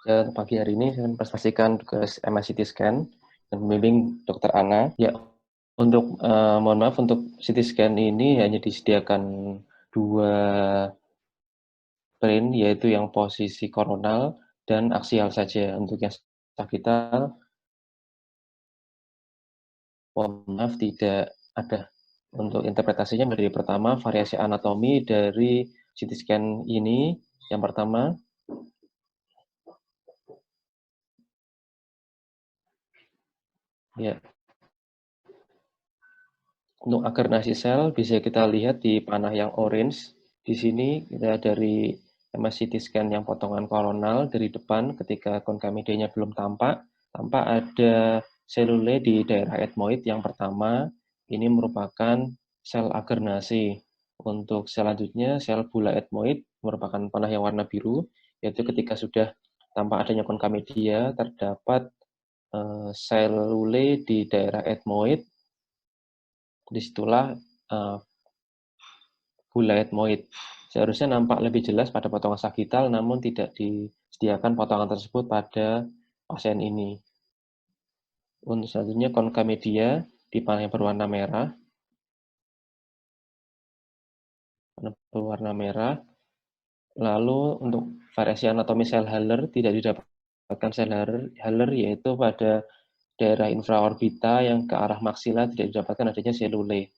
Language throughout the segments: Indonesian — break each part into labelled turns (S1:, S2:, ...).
S1: Pagi hari ini saya presentasikan tugas MRI CT scan dan membimbing Dr. Ana. Ya, untuk mohon maaf untuk CT scan ini hanya disediakan 2 print, yaitu yang posisi koronal dan aksial saja. Untuk yang sagital, mohon maaf tidak ada. Untuk interpretasinya menjadi pertama variasi anatomi dari CT scan ini. Yang pertama, ya, untuk agernasi sel bisa kita lihat di panah yang orange. Di sini kita dari MRI CT scan yang potongan koronal dari depan ketika konkamedianya belum tampak ada selule di daerah etmoid yang pertama. Ini merupakan sel agernasi. Untuk selanjutnya sel bula etmoid merupakan panah yang warna biru, yaitu ketika sudah tampak adanya konkamedia terdapat selule di daerah etmoid. Disitulah bula etmoid. Seharusnya nampak lebih jelas pada potongan sagital, namun tidak disediakan potongan tersebut pada pasien ini. Untuk selanjutnya konkamedia di panah yang berwarna merah. Lalu untuk variasi anatomi sel Haller tidak didapatkan sel Haller yaitu pada daerah infraorbita yang ke arah maksila tidak didapatkan adanya selule.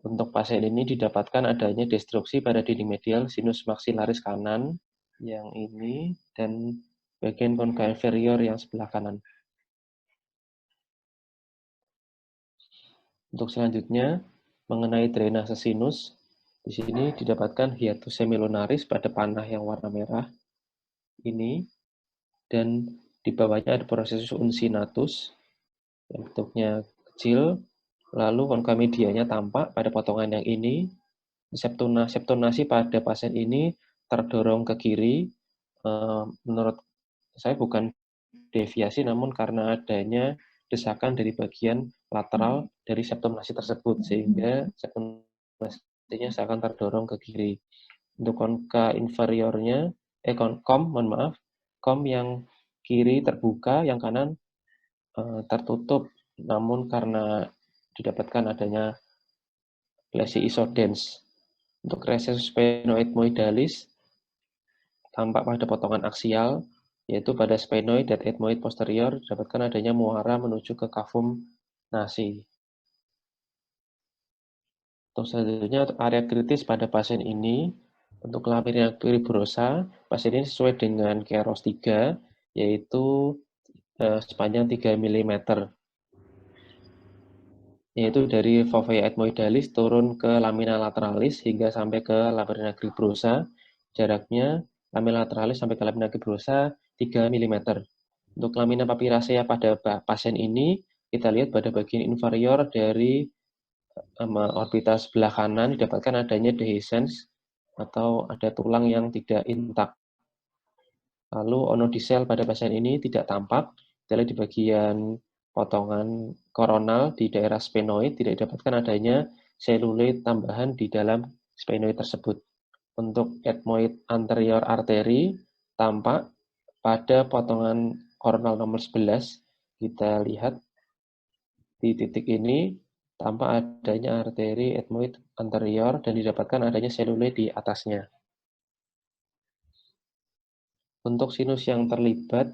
S1: Untuk pasien ini didapatkan adanya destruksi pada dinding medial sinus maksilaris kanan yang ini dan bagian konka inferior yang sebelah kanan. Untuk selanjutnya mengenai drainase sinus, di sini didapatkan hiatus semilunaris pada panah yang warna merah ini dan di bawahnya ada proses uncinatus yang bentuknya kecil, lalu konkamedianya tampak pada potongan yang ini. Septonasi pada pasien ini terdorong ke kiri. Menurut saya bukan deviasi, namun karena adanya desakan dari bagian lateral dari septonasi tersebut, sehingga septonasinya seakan terdorong ke kiri. Untuk konka inferiornya, kom yang kiri terbuka, yang kanan tertutup, namun karena didapatkan adanya lesi isodens. Untuk recessus sphenoid-etmoidalis tampak pada potongan aksial, yaitu pada sphenoid dan ethmoid posterior didapatkan adanya muara menuju ke kavum nasi. Untuk selanjutnya, untuk area kritis pada pasien ini, untuk lamina fibrosa, pasien ini sesuai dengan KEROS 3, yaitu sepanjang 3 mm. Yaitu dari fovea ethmoidalis turun ke lamina lateralis hingga sampai ke lamina fibrosa. Jaraknya lamina lateralis sampai ke lamina fibrosa 3 mm. Untuk lamina papiracea pada pasien ini, kita lihat pada bagian inferior dari orbita sebelah kanan didapatkan adanya dehiscence atau ada tulang yang tidak intak. Lalu onodisel pada pasien ini tidak tampak, kita lihat di bagian potongan koronal di daerah sphenoid tidak didapatkan adanya selule tambahan di dalam sphenoid tersebut. Untuk ethmoid anterior arteri tampak pada potongan koronal nomor 11, kita lihat di titik ini tampak adanya arteri ethmoid anterior dan didapatkan adanya selule di atasnya. Untuk sinus yang terlibat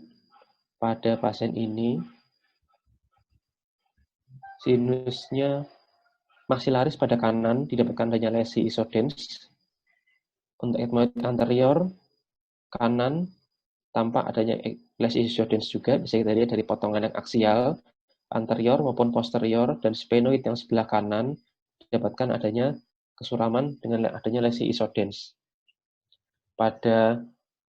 S1: pada pasien ini, sinusnya maksilaris pada kanan didapatkan adanya lesi isodens. Untuk ethmoid anterior kanan tampak adanya lesi isodens juga, bisa kita lihat dari potongan yang aksial anterior maupun posterior dan sphenoid yang sebelah kanan didapatkan adanya kesuraman dengan adanya lesi isodens. Pada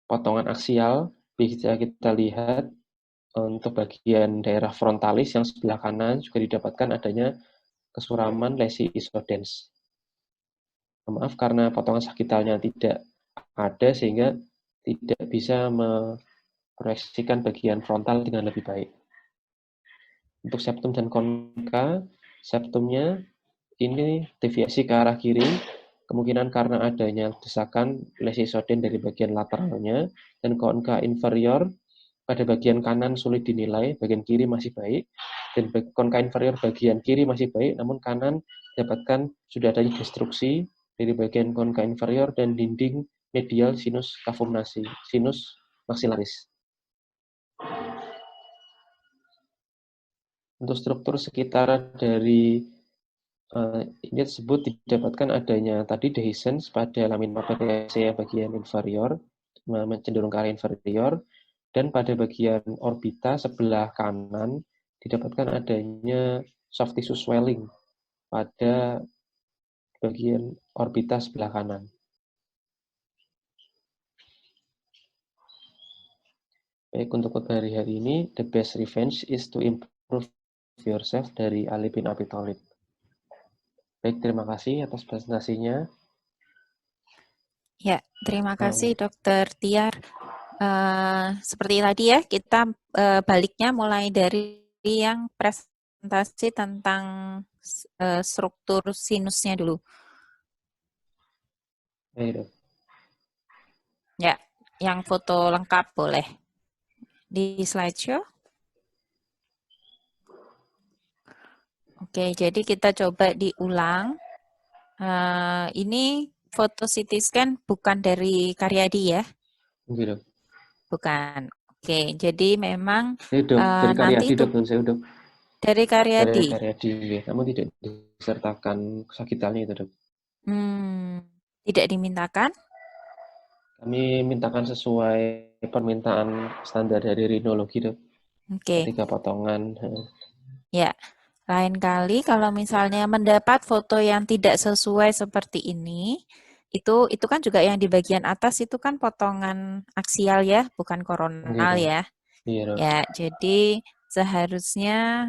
S1: potongan aksial bisa kita lihat untuk bagian daerah frontalis yang sebelah kanan juga didapatkan adanya kesuraman lesi isodens. Maaf karena potongan sagitalnya tidak ada sehingga tidak bisa memproyeksikan bagian frontal dengan lebih baik. Untuk septum dan konka, septumnya ini deviasi ke arah kiri, kemungkinan karena adanya desakan lesi isoden dari bagian lateralnya, dan konka inferior pada bagian kanan sulit dinilai, bagian kiri masih baik, dan konka inferior bagian kiri masih baik, namun kanan dapatkan sudah adanya destruksi dari bagian konka inferior dan dinding medial sinus cavum-nasi, sinus maxillaris. Untuk struktur sekitar dari ini tersebut didapatkan adanya tadi dehiscence pada lamina papillacea bagian inferior, cenderung ke arah inferior, dan pada bagian orbita sebelah kanan didapatkan adanya soft tissue swelling pada bagian orbita sebelah kanan. Baik, untuk hari ini, the best revenge is to improve yourself dari Ali bin Abi Thalib. Baik, terima kasih atas presentasinya.
S2: Ya, terima kasih Dr. Tiar. Seperti tadi ya, kita baliknya mulai dari yang presentasi tentang struktur sinusnya dulu.
S1: Baik, Dok.
S2: Ya, yang foto lengkap boleh di slideshow. Oke, jadi kita coba diulang. Ini foto CT scan bukan dari Karyadi ya?
S1: Oke, Dok.
S2: Bukan. Oke, jadi memang
S1: Dok, dari
S2: nanti
S1: Karyadi,
S2: itu
S1: Dok, saya Dok.
S2: dari
S1: Dari
S2: Karyadi.
S1: Karyadi, namun tidak disertakan kesakitannya itu, Dok.
S2: Tidak dimintakan?
S1: Kami mintakan sesuai permintaan standar dari rinologi, Dok.
S2: Oke.
S1: 3 potongan.
S2: Ya, lain kali kalau misalnya mendapat foto yang tidak sesuai seperti ini, itu kan juga yang di bagian atas itu kan potongan aksial ya, bukan koronal ya.
S1: Iya, Dok.
S2: Ya, jadi seharusnya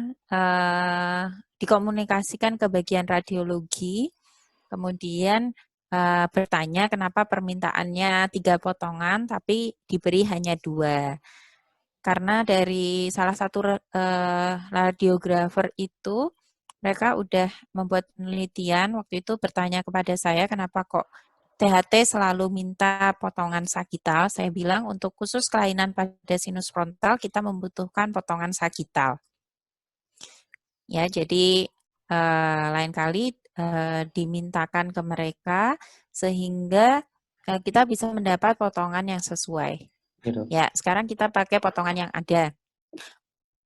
S2: dikomunikasikan ke bagian radiologi, kemudian bertanya kenapa permintaannya 3 potongan tapi diberi hanya 2. Karena dari salah satu radiografer itu, mereka udah membuat penelitian, waktu itu bertanya kepada saya kenapa kok THT selalu minta potongan sagital. Saya bilang untuk khusus kelainan pada sinus frontal kita membutuhkan potongan sagital. Ya, jadi lain kali dimintakan ke mereka sehingga kita bisa mendapat potongan yang sesuai. Ya, sekarang kita pakai potongan yang ada.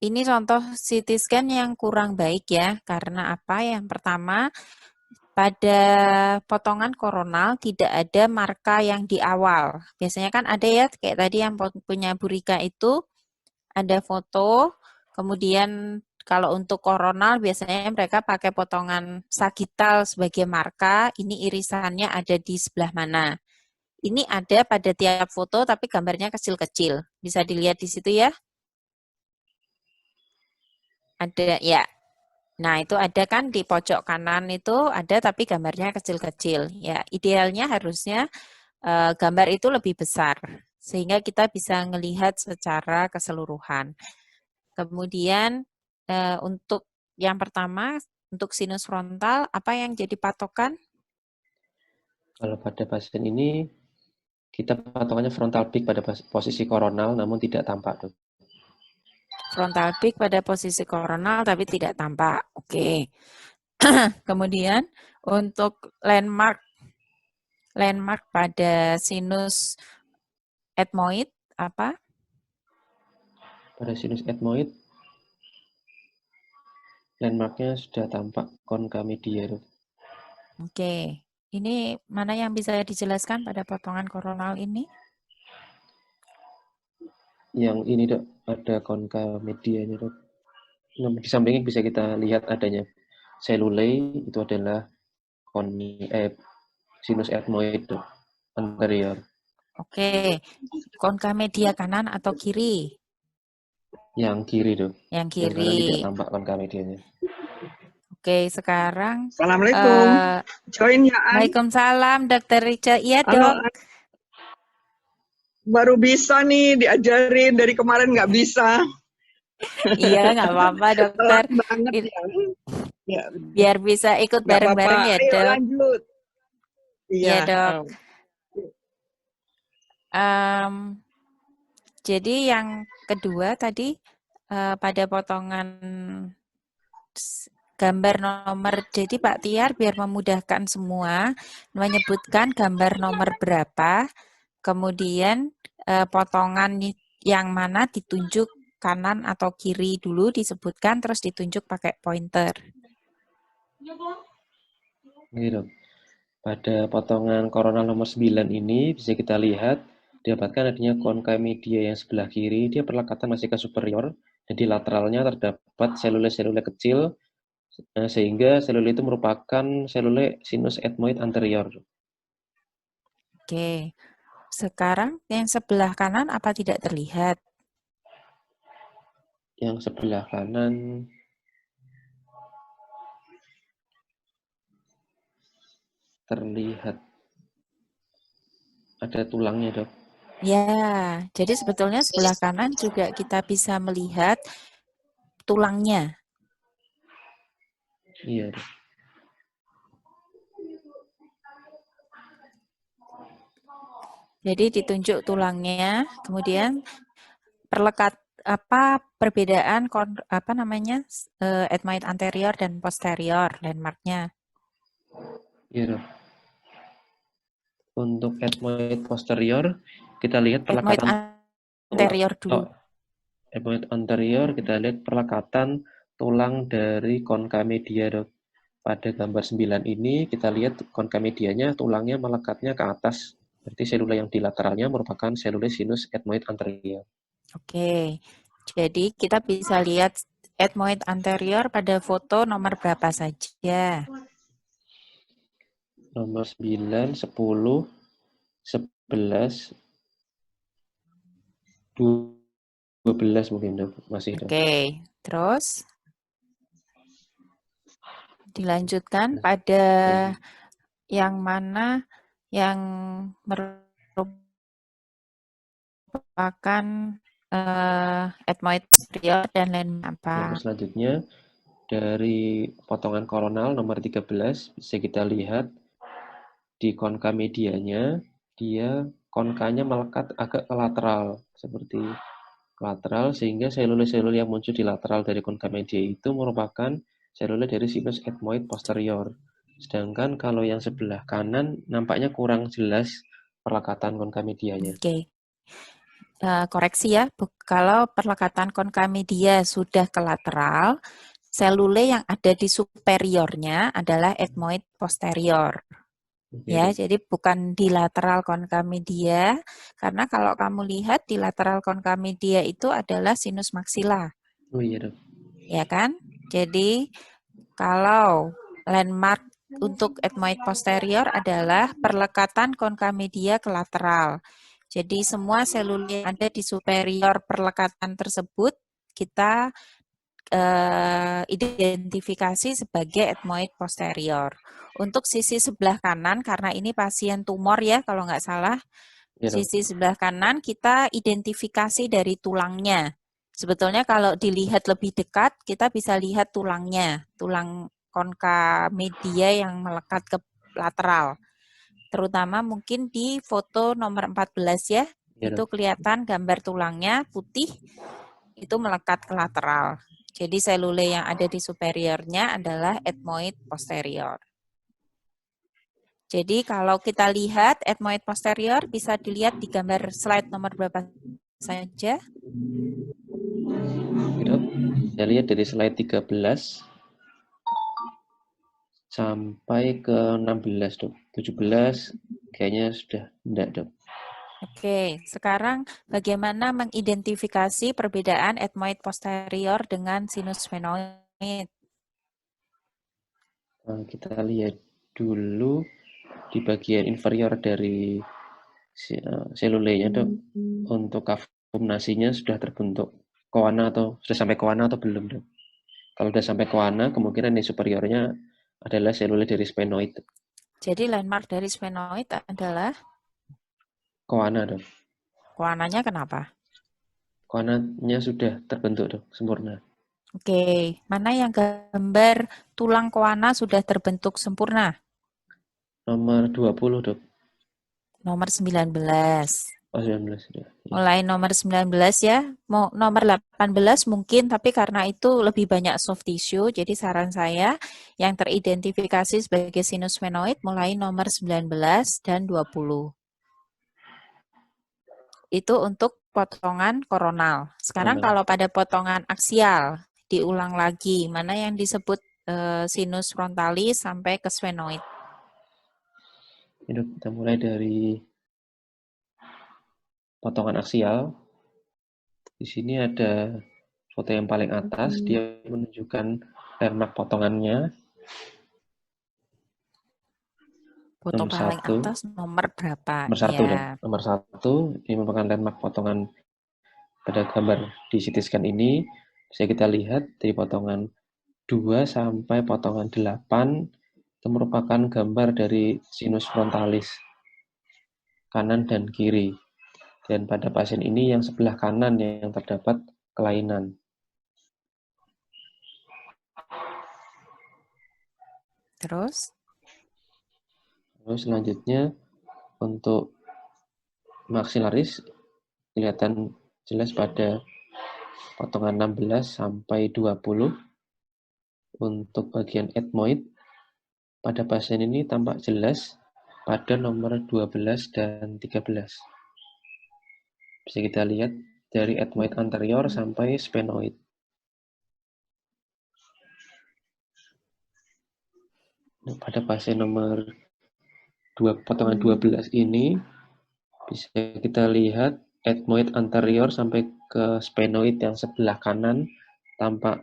S2: Ini contoh CT scan yang kurang baik ya, karena apa? Yang pertama, pada potongan koronal tidak ada marka yang di awal. Biasanya kan ada ya, kayak tadi yang punya Bu Rika itu, ada foto, kemudian kalau untuk koronal biasanya mereka pakai potongan sagital sebagai marka, ini irisannya ada di sebelah mana. Ini ada pada tiap foto tapi gambarnya kecil-kecil. Bisa dilihat di situ ya. Ada ya. Nah, itu ada kan di pojok kanan itu ada tapi gambarnya kecil-kecil. Ya, idealnya harusnya gambar itu lebih besar sehingga kita bisa melihat secara keseluruhan. Kemudian untuk yang pertama untuk sinus frontal apa yang jadi patokan?
S1: Kalau pada pasien ini kita patokannya frontal peak pada posisi koronal namun tidak tampak, Dok.
S2: Frontal peak pada posisi koronal tapi tidak tampak. Oke. Kemudian untuk landmark pada sinus etmoid apa?
S1: Pada sinus etmoid landmarknya sudah tampak konka media, Dok.
S2: Oke. Ini mana yang bisa dijelaskan pada potongan koronal ini?
S1: Yang ini, Dok, ada konka medianya, Dok. Di sampingnya bisa kita lihat adanya cellulae, itu adalah sinus etmoid, Dok, anterior.
S2: Oke. Konka media kanan atau kiri?
S1: Yang kiri, Dok.
S2: Yang kiri.
S1: Yang kanan tidak tampak konka medianya.
S2: Oke, sekarang.
S3: Assalamualaikum. Join ya, An.
S2: Waalaikumsalam, Dr. Rica. Iya,
S3: Halo,
S2: Dok.
S3: An. Baru bisa nih diajarin, dari kemarin nggak bisa.
S2: Iya, nggak apa-apa, Dokter.
S3: Banget ya.
S2: Biar bisa ikut bareng-bareng ya,
S3: Ayo,
S2: Dok.
S3: lanjut.
S2: Iya, Dok. Jadi yang kedua tadi pada potongan gambar nomor, jadi Pak Tiar biar memudahkan semua, menyebutkan gambar nomor berapa, kemudian potongan yang mana ditunjuk kanan atau kiri dulu disebutkan, terus ditunjuk pakai pointer.
S1: Gitu. Pada potongan koronal nomor 9 ini bisa kita lihat didapatkan adanya konka media yang sebelah kiri, dia perlekatan masih ke superior, dan di lateralnya terdapat selule-selule kecil, sehingga selule itu merupakan selule sinus etmoid anterior.
S2: Oke, sekarang yang sebelah kanan apa tidak terlihat?
S1: Yang sebelah kanan terlihat ada tulangnya, Dok.
S2: Ya, jadi sebetulnya sebelah kanan juga kita bisa melihat tulangnya.
S1: Iya, Dok.
S2: Jadi ditunjuk tulangnya, kemudian perbedaan ethmoid anterior dan posterior landmarknya.
S1: Iya, Dok. Untuk etmoid posterior kita lihat
S2: Ethmoid
S1: perlekatan
S2: anterior dulu.
S1: Ethmoid anterior kita lihat perlekatan tulang dari konka media, Dok. Pada gambar 9 ini kita lihat konka medianya tulangnya melekatnya ke atas. Berarti selula yang di lateralnya merupakan selule sinus etmoid anterior.
S2: Oke, jadi kita bisa lihat ethmoid anterior pada foto nomor berapa saja?
S1: Nomor 9, 10, 11, 12 mungkin, Dok. Masih, Dok.
S2: Oke, terus dilanjutkan pada yang mana yang merupakan ethmoid posterior dan lain apa?
S1: Nomor selanjutnya dari potongan koronal nomor 13 bisa kita lihat di konka medianya dia konkanya melekat agak ke lateral seperti lateral, sehingga selule-selule yang muncul di lateral dari konka media itu merupakan selule dari sinus etmoid posterior. Sedangkan kalau yang sebelah kanan nampaknya kurang jelas perlekatan konka medianya.
S2: Oke. Koreksi ya, kalau perlekatan konka media sudah ke lateral, selule yang ada di superiornya adalah ethmoid posterior. Ya, jadi bukan di lateral konka media, karena kalau kamu lihat di lateral konka media itu adalah sinus maksila.
S1: Oh iya, Dok.
S2: Ya kan? Jadi kalau landmark untuk ethmoid posterior adalah perlekatan konka media ke lateral. Jadi semua selule yang ada di superior perlekatan tersebut kita identifikasi sebagai ethmoid posterior. Untuk sisi sebelah kanan, karena ini pasien tumor ya kalau nggak salah,
S1: Iya, Dok.
S2: sisi sebelah kanan kita identifikasi dari tulangnya. Sebetulnya kalau dilihat lebih dekat, kita bisa lihat tulangnya, tulang konka media yang melekat ke lateral. Terutama mungkin di foto nomor 14 ya,
S1: Iya,
S2: itu
S1: Dok.
S2: kelihatan gambar tulangnya putih, itu melekat ke lateral. Jadi selule yang ada di superiornya adalah ethmoid posterior. Jadi kalau kita lihat ethmoid posterior bisa dilihat di gambar slide nomor berapa saja.
S1: Dok, saya lihat dari slide 13 sampai ke 16, Dok. 17 kayaknya sudah enggak, Dok.
S2: Oke, sekarang bagaimana mengidentifikasi perbedaan ethmoid posterior dengan sinus sphenoid?
S1: Kita lihat dulu di bagian inferior dari selulenya, Dok. Untuk kavum-nasinya sudah terbentuk koana atau sudah sampai koana atau belum, Dok? Kalau sudah sampai koana, kemungkinan di superiornya adalah selule dari sphenoid.
S2: Jadi landmark dari sphenoid adalah
S1: Koana, Dok.
S2: koananya kenapa?
S1: Koananya sudah terbentuk, Dok, sempurna.
S2: Oke, mana yang gambar tulang koana sudah terbentuk sempurna?
S1: Nomor 20, Dok.
S2: Nomor 19.
S1: Oh, 19 sudah. Ya.
S2: Mulai nomor 19 ya, mau nomor 18 mungkin, tapi karena itu lebih banyak soft tissue, jadi saran saya yang teridentifikasi sebagai sinus sphenoid mulai nomor 19 dan 20. Itu untuk potongan koronal. Sekarang kalau pada potongan aksial, diulang lagi, mana yang disebut sinus frontalis sampai ke sphenoid.
S1: Ini kita mulai dari potongan aksial. Di sini ada foto yang paling atas, dia menunjukkan landmark potongannya.
S2: Foto
S1: Nomor
S2: paling
S1: 1.
S2: atas nomor berapa?
S1: Nomor 1
S2: Ya.
S1: Nomor 1 ini merupakan landmark potongan pada gambar di CT scan ini. Bisa kita lihat dari potongan 2 sampai potongan 8 itu merupakan gambar dari sinus frontalis kanan dan kiri. Dan pada pasien ini yang sebelah kanan yang terdapat kelainan.
S2: Terus
S1: Selanjutnya untuk maksilaris kelihatan jelas pada potongan 16 sampai 20. Untuk bagian ethmoid pada pasien ini tampak jelas pada nomor 12 dan 13. Bisa kita lihat dari ethmoid anterior sampai sphenoid. Pada pasien nomor potongan 12 ini bisa kita lihat ethmoid anterior sampai ke sphenoid yang sebelah kanan tampak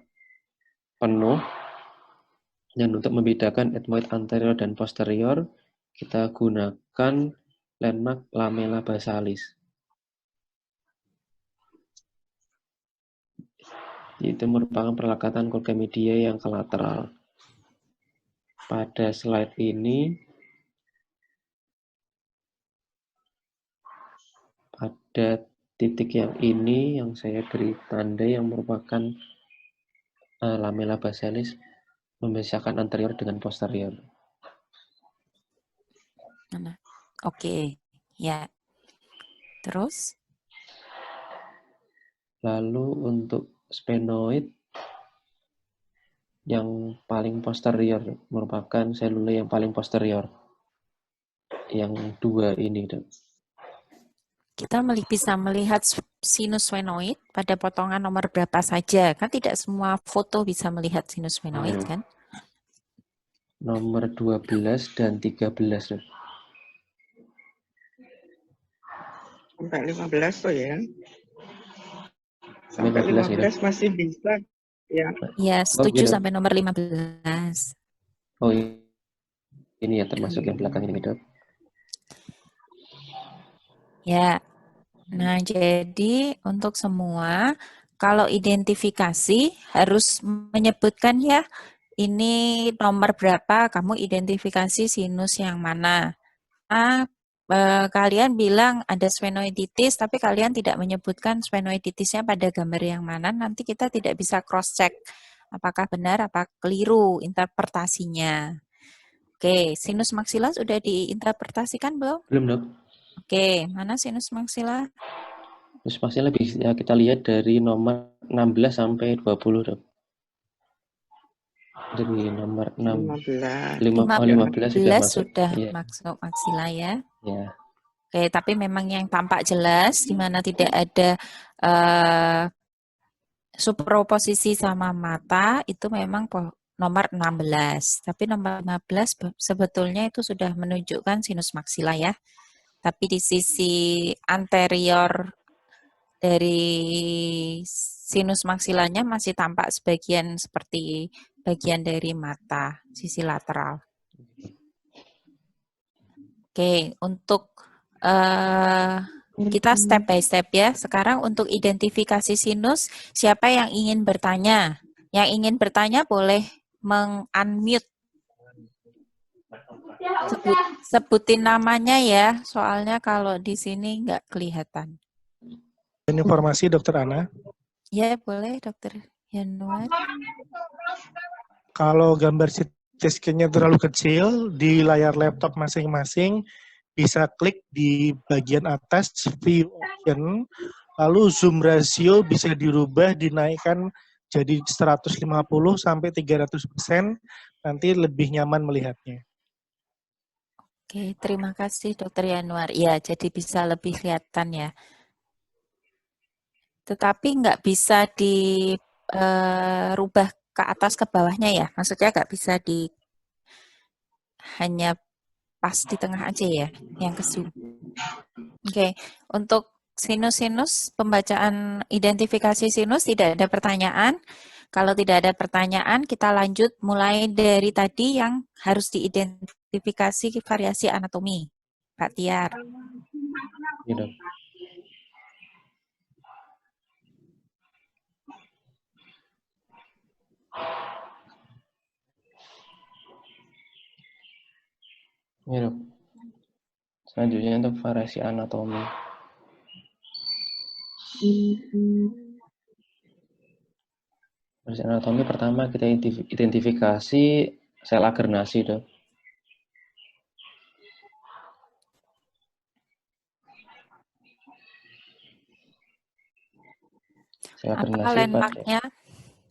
S1: penuh. Dan untuk membedakan ethmoid anterior dan posterior, kita gunakan landmark lamella basalis. Itu merupakan perlekatan Golgi media yang ke lateral. Pada slide ini, pada titik yang ini yang saya beri tanda yang merupakan lamella basalis memisahkan anterior dengan posterior.
S2: Oke, ya. Terus?
S1: Lalu untuk sphenoid yang paling posterior merupakan selula yang paling posterior. Yang 2 ini, Dok.
S2: Kita bisa melihat sinus sphenoid pada potongan nomor berapa saja. Kan tidak semua foto bisa melihat sinus sphenoid, kan?
S1: Nomor 12 dan 13, Dok.
S3: Sampai 15 tuh ya. Sampai
S1: 15 ya,
S3: 15 masih bisa. Ya.
S2: Ya, setuju sampai nomor 15.
S1: Oh, ini ya termasuk yang belakang ini, Dok.
S2: Ya. Nah, jadi untuk semua, kalau identifikasi harus menyebutkan ya, ini nomor berapa, kamu identifikasi sinus yang mana. Kalian bilang ada sphenoiditis, tapi kalian tidak menyebutkan sphenoiditisnya pada gambar yang mana, nanti kita tidak bisa cross-check apakah benar, apa keliru interpretasinya. Oke, sinus maksila sudah diinterpretasikan belum?
S1: Belum, Dok.
S2: Oke, mana sinus maksila?
S1: Sinus maksila bisa kita lihat dari nomor 16 sampai 20, Dok. Dari nomor 15
S2: sudah masuk maksila ya.
S1: Ya.
S2: Oke, tapi memang yang tampak jelas di mana tidak ada superposisi sama mata itu memang nomor 16. Tapi nomor 15 sebetulnya itu sudah menunjukkan sinus maksila ya. Tapi di sisi anterior dari sinus maksilanya masih tampak sebagian seperti bagian dari mata, sisi lateral. Oke, untuk kita step by step ya. Sekarang untuk identifikasi sinus, siapa yang ingin bertanya? Yang ingin bertanya boleh meng-unmute. Sebutin namanya ya, soalnya kalau di sini nggak kelihatan.
S4: Informasi Dokter Ana.
S2: Ya, boleh Dokter Yanuar.
S4: Kalau gambar CT scan-nya terlalu kecil di layar laptop masing-masing, bisa klik di bagian atas view option, lalu zoom ratio bisa dirubah, dinaikkan jadi 150 sampai 300%, nanti lebih nyaman melihatnya.
S2: Oke, terima kasih Dokter Yanuar. Ya, jadi bisa lebih kelihatan ya. Tetapi nggak bisa dirubah ke atas ke bawahnya ya? Maksudnya nggak bisa hanya pas di tengah aja ya, yang ke zoom. Oke, untuk sinus-sinus, pembacaan identifikasi sinus tidak ada pertanyaan. Kalau tidak ada pertanyaan, kita lanjut mulai dari tadi yang harus diidentifikasi variasi anatomi. Pak Tiar.
S1: Gitu. Gitu. Selanjutnya untuk variasi anatomi. Variasi anatomi pertama kita identifikasi sel agernasi, Dok. Sel
S2: Apa
S1: agernasi
S2: landmarknya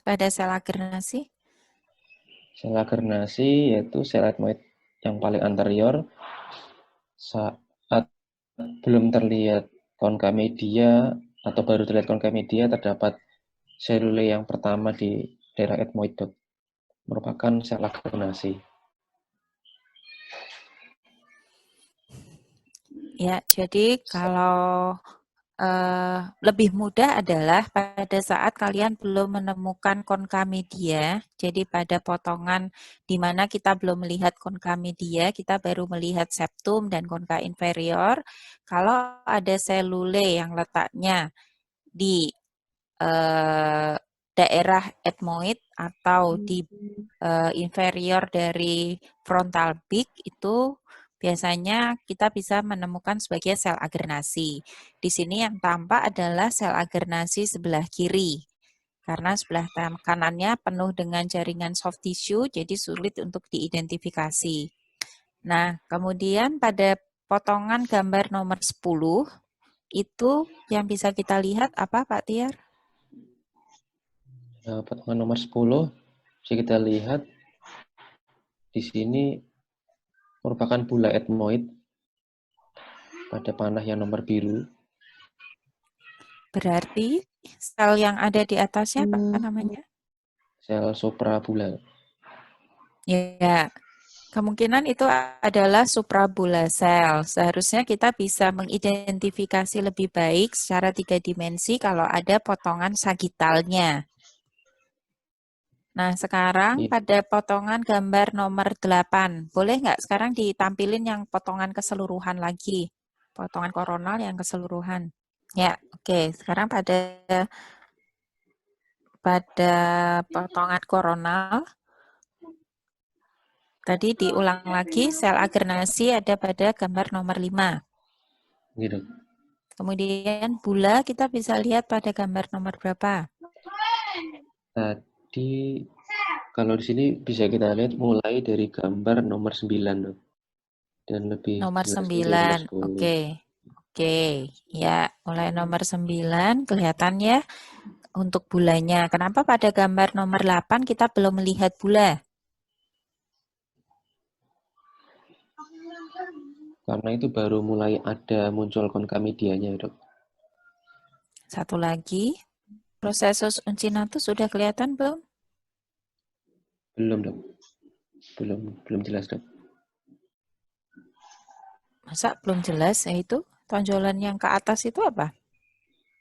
S2: pada sel agernasi?
S1: Sel agernasi yaitu sel etmoid yang paling anterior saat belum terlihat konka media atau baru terlihat konka media terdapat selule yang pertama di daerah etmoid, Dok. Merupakan sel agernasi.
S2: Ya, jadi kalau lebih mudah adalah pada saat kalian belum menemukan konka media, jadi pada potongan di mana kita belum melihat konka media, kita baru melihat septum dan konka inferior. Kalau ada selule yang letaknya di daerah etmoid atau di inferior dari frontal beak, itu biasanya kita bisa menemukan sebagai sel agernasi. Di sini yang tampak adalah sel agernasi sebelah kiri. Karena sebelah kanannya penuh dengan jaringan soft tissue, jadi sulit untuk diidentifikasi. Nah, kemudian pada potongan gambar nomor 10, itu yang bisa kita lihat apa Pak Tiar?
S1: Potongan nomor 10, bisa kita lihat di sini merupakan bula etmoid pada panah yang nomor biru.
S2: Berarti sel yang ada di atasnya apa namanya?
S1: Sel suprabula.
S2: Ya, kemungkinan itu adalah suprabula cell. Seharusnya kita bisa mengidentifikasi lebih baik secara 3 dimensi kalau ada potongan sagitalnya. Nah, sekarang pada potongan gambar nomor 8, boleh nggak sekarang ditampilin yang potongan keseluruhan lagi? Potongan koronal yang keseluruhan. Ya, oke. Sekarang pada potongan koronal, tadi diulang lagi, sel agernasi ada pada gambar nomor 5.
S1: Gitu.
S2: Kemudian bula kita bisa lihat pada gambar nomor berapa?
S1: Tadi kalau di sini bisa kita lihat mulai dari gambar nomor 9, Dok. Dan lebih
S2: Nomor
S1: jelas di nomor
S2: 9,
S1: 10.
S2: oke. Oke, ya mulai nomor 9 kelihatan ya untuk bulanya. Kenapa pada gambar nomor 8 kita belum melihat bula?
S1: Karena itu baru mulai ada muncul konka medianya, Dok.
S2: Satu lagi, prosesus uncinatus sudah kelihatan belum?
S1: Belum, Dok. Belum jelas, Dok.
S2: Masa belum jelas? Yaitu tonjolan yang ke atas itu apa?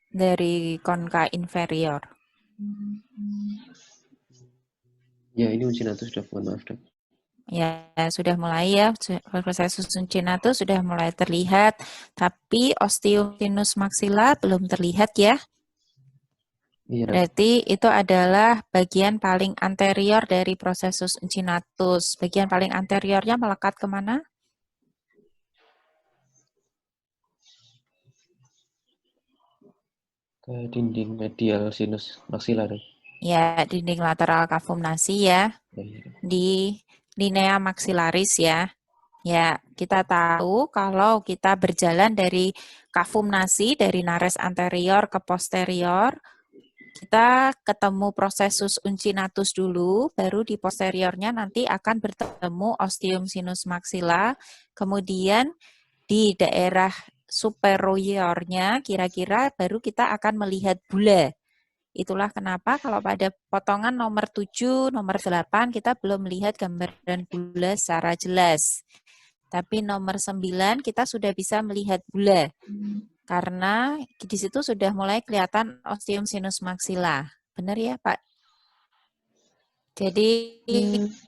S2: Dari konka inferior.
S1: Ya, ini uncinatus, Dok. Mohon maaf, Dok.
S2: Ya, sudah mulai ya, proses uncinatus sudah mulai terlihat, tapi osteosinus maxilla belum terlihat ya.
S1: Iya, Dok.
S2: Berarti itu adalah bagian paling anterior dari prosesus uncinatus. Bagian paling anteriornya melekat kemana?
S1: Ke dinding medial sinus maxilla, Dok.
S2: Ya, dinding lateral kavum nasi ya,
S1: Ya, iya, Dok.
S2: di linea maxillaris ya. Ya, kita tahu kalau kita berjalan dari kafum nasi, dari nares anterior ke posterior, kita ketemu prosesus uncinatus dulu, baru di posteriornya nanti akan bertemu ostium sinus maxilla, kemudian di daerah superiornya kira-kira baru kita akan melihat bula. Itulah kenapa kalau pada potongan nomor 7, nomor 8 kita belum melihat gambaran bula secara jelas. Tapi nomor 9 kita sudah bisa melihat bula. Karena di situ sudah mulai kelihatan ostium sinus maxilla. Benar ya, Pak? Jadi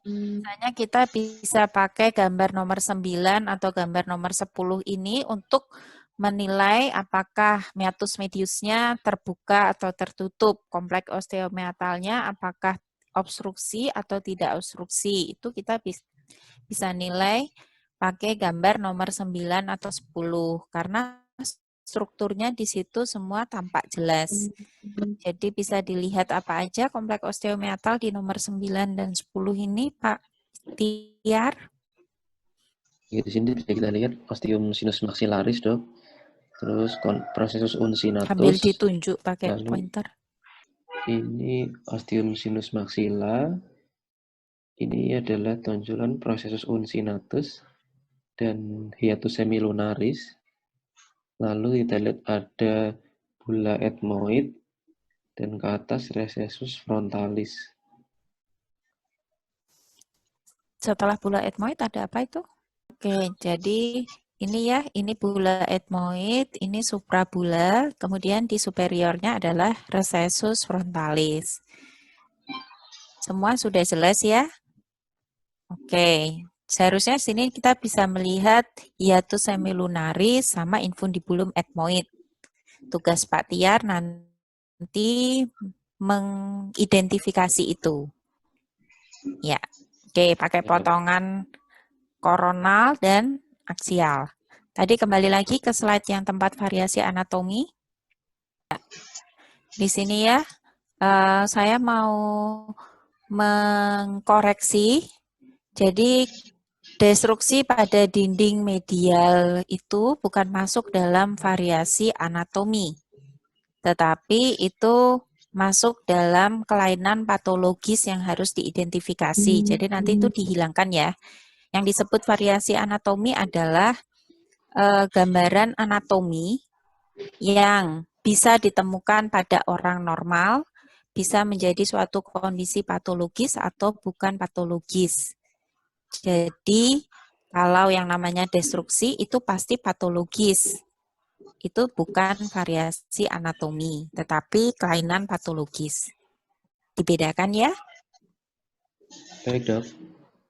S2: misalnya kita bisa pakai gambar nomor 9 atau gambar nomor 10 ini untuk menilai apakah meatus mediusnya terbuka atau tertutup, kompleks osteomeatalnya apakah obstruksi atau tidak obstruksi. Itu kita bisa nilai pakai gambar nomor 9 atau 10 karena strukturnya di situ semua tampak jelas. Jadi bisa dilihat apa aja kompleks osteomeatal di nomor 9 dan 10 ini, Pak Tiar.
S1: Di sini bisa kita lihat ostium sinus maxillaris, Dok. Terus prosesus uncinatus.
S2: Sambil ditunjuk pakai
S1: Lalu
S2: pointer.
S1: ini ostium sinus maxilla. Ini adalah tonjolan prosesus uncinatus dan hiatus semilunaris. Lalu kita lihat ada bula ethmoid dan ke atas recessus frontalis.
S2: Setelah bula ethmoid ada apa itu? Oke, jadi ini ya, ini bula ethmoid, ini suprabula, kemudian di superiornya adalah recessus frontalis. Semua sudah jelas ya? Oke, seharusnya sini kita bisa melihat hiatus semilunaris sama infundibulum ethmoid. Tugas Pak Tiar nanti mengidentifikasi itu. Ya, oke, pakai potongan koronal dan aksial. Tadi kembali lagi ke slide yang tempat variasi anatomi. Di sini ya, saya mau mengkoreksi. Jadi destruksi pada dinding medial itu bukan masuk dalam variasi anatomi, tetapi itu masuk dalam kelainan patologis yang harus diidentifikasi. Jadi nanti itu dihilangkan ya. Yang disebut variasi anatomi adalah gambaran anatomi yang bisa ditemukan pada orang normal, bisa menjadi suatu kondisi patologis atau bukan patologis. Jadi, kalau yang namanya destruksi itu pasti patologis. Itu bukan variasi anatomi, tetapi kelainan patologis. Dibedakan ya?
S1: Baik, Dok.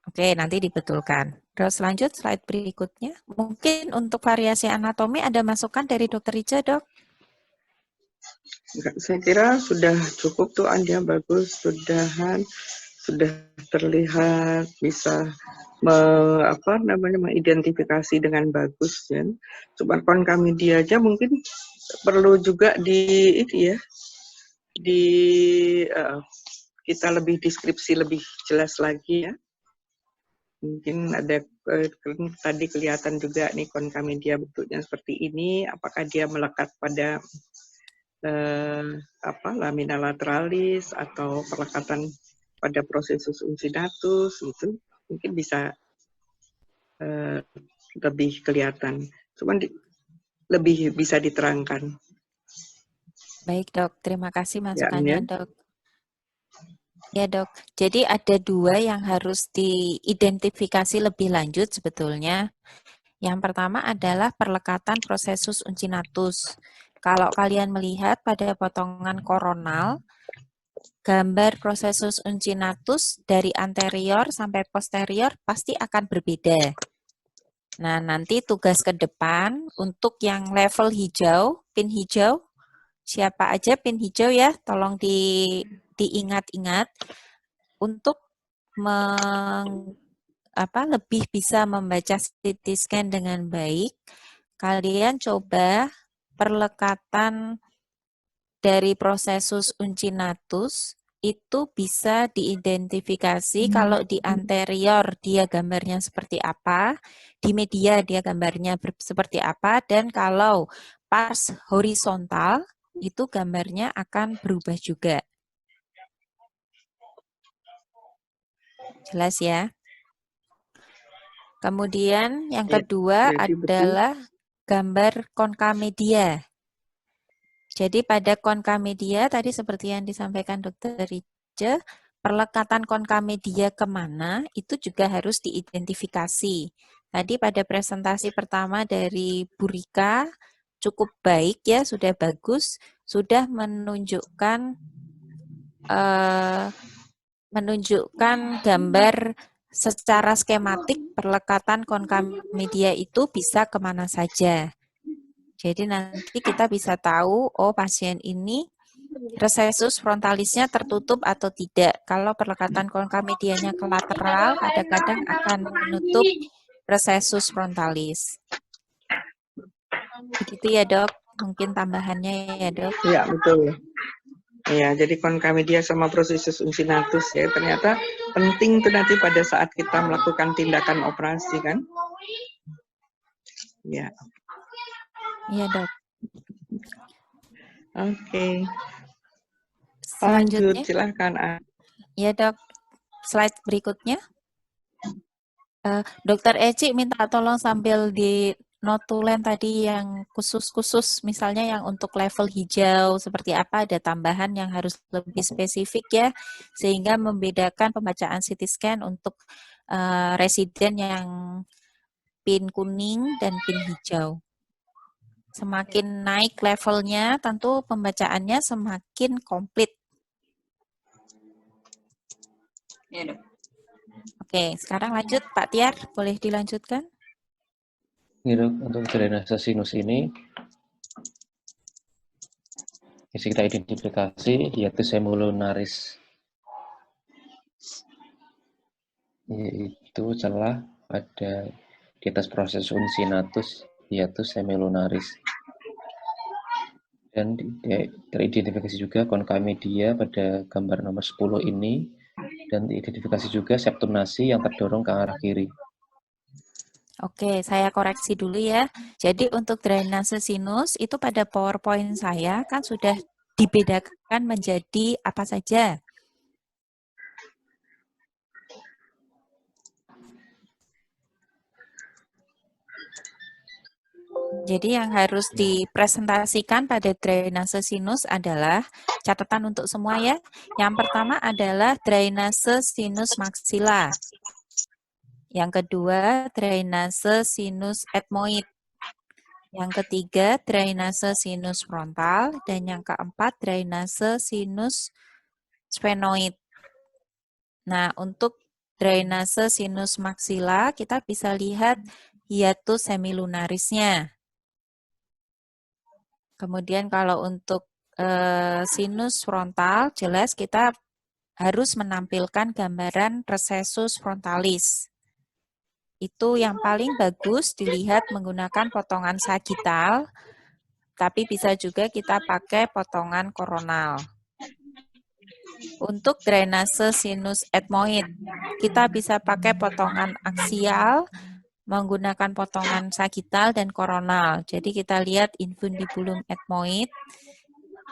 S2: Oke, nanti dibetulkan. Terus lanjut slide berikutnya. Mungkin untuk variasi anatomi ada masukan dari Dr. Rica, Dok?
S3: Enggak, saya kira sudah cukup tuh Anda, bagus, sudah terlihat bisa mengidentifikasi dengan bagus ya. Cuma kami dia aja mungkin perlu juga kita lebih deskripsi lebih jelas lagi ya. Mungkin ada tadi kelihatan juga nih konkamedia bentuknya seperti ini. Apakah dia melekat pada lamina lateralis atau pelekatan pada prosesus uncinatus itu mungkin bisa lebih kelihatan. Cuman lebih bisa diterangkan.
S2: Baik, Dok. Terima kasih masukannya,
S3: Ya,
S2: Dok. Ya, Dok. Jadi ada dua yang harus diidentifikasi lebih lanjut sebetulnya. Yang pertama adalah perlekatan prosesus uncinatus. Kalau kalian melihat pada potongan koronal, gambar prosesus uncinatus dari anterior sampai posterior pasti akan berbeda. Nah, nanti tugas ke depan untuk yang level hijau, pin hijau, siapa aja pin hijau ya, tolong diingat-ingat untuk lebih bisa membaca CT scan dengan baik. Kalian coba perlekatan dari prosesus uncinatus itu bisa diidentifikasi kalau di anterior dia gambarnya seperti apa, di media dia gambarnya seperti apa, dan kalau pars horizontal itu gambarnya akan berubah juga. Jelas ya? Kemudian yang
S3: Ya,
S2: kedua
S3: jadi betul.
S2: adalah gambar konkamedia. Jadi pada konkamedia tadi seperti yang disampaikan Dr. Rice, perlekatan konkamedia kemana itu juga harus diidentifikasi. Tadi pada presentasi pertama dari Bu Rika cukup baik ya, sudah bagus, sudah menunjukkan gambar secara skematik perlekatan konkamedia itu bisa kemana saja. Jadi nanti kita bisa tahu, oh pasien ini recessus frontalisnya tertutup atau tidak. Kalau perlekatan konkamedianya ke lateral, kadang-kadang akan menutup recessus frontalis. Begitu ya dok, mungkin tambahannya ya dok.
S3: Iya, betul. Ya, jadi konkamedia sama processus uncinatus ya, ternyata penting tuh nanti pada saat kita melakukan tindakan operasi kan. Ya.
S2: Iya dok.
S3: Oke.
S2: Selanjutnya.
S3: Lanjut, silahkan.
S2: Iya dok, slide berikutnya. Dokter Eci minta tolong sambil di notulen tadi yang khusus-khusus, misalnya yang untuk level hijau seperti apa, ada tambahan yang harus lebih spesifik ya, sehingga membedakan pembacaan CT scan untuk residen yang pin kuning dan pin hijau. Semakin naik levelnya, tentu pembacaannya semakin komplit.
S5: Ya, dok.
S2: Oke, sekarang lanjut Pak Tiar, boleh dilanjutkan?
S1: Ini dok, untuk drainase sinus ini bisa kita identifikasi yaitu semulunaris, yaitu celah pada di atas proses uncinatus yaitu semilunaris, dan teridentifikasi juga konkamedia pada gambar nomor 10 ini, dan diidentifikasi juga septum nasi yang terdorong ke arah kiri.
S2: Oke, saya koreksi dulu ya. Jadi untuk drainase sinus itu pada PowerPoint saya kan sudah dibedakan menjadi apa saja. Jadi yang harus dipresentasikan pada drainase sinus adalah catatan untuk semua ya. Yang pertama adalah drainase sinus maksila. Yang kedua drainase sinus etmoid. Yang ketiga drainase sinus frontal dan yang keempat drainase sinus sphenoid. Nah, untuk drainase sinus maksila kita bisa lihat hiatus semilunarisnya. Kemudian kalau untuk sinus frontal, jelas kita harus menampilkan gambaran recessus frontalis. Itu yang paling bagus dilihat menggunakan potongan sagital, tapi bisa juga kita pakai potongan koronal. Untuk drainase sinus etmoid, kita bisa pakai potongan aksial, menggunakan potongan sagital dan koronal. Jadi kita lihat infundibulum etmoid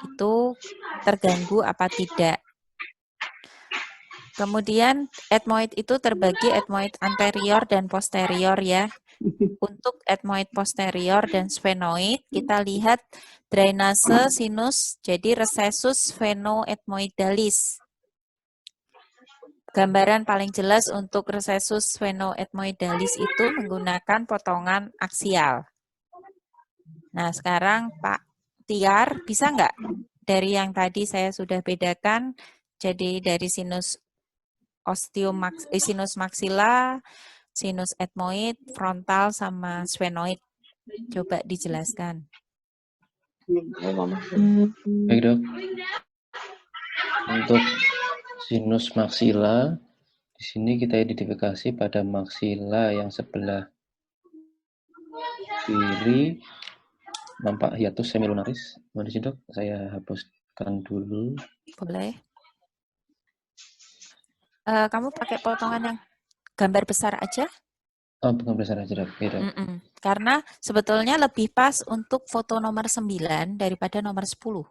S2: itu terganggu apa tidak. Kemudian etmoid itu terbagi etmoid anterior dan posterior ya. Untuk etmoid posterior dan sphenoid, kita lihat drainase sinus, jadi recessus sphenoetmoidalis. Gambaran paling jelas untuk recessus sphenoetmoidalis itu menggunakan potongan aksial. Nah, sekarang Pak Tiar, bisa nggak dari yang tadi saya sudah bedakan, jadi dari sinus sinus maksila, sinus etmoid, frontal, sama sphenoid. Coba dijelaskan.
S1: Baik dok, untuk sinus maksila, di sini kita identifikasi pada maksila yang sebelah kiri nampak hiatus semilunaris. Mohon izin dok, saya hapuskan dulu.
S2: Boleh. Kamu pakai potongan yang gambar besar aja.
S1: Oh, bukan besar aja, Dok. Iya, Dok.
S2: Karena sebetulnya lebih pas untuk foto nomor 9 daripada nomor 10.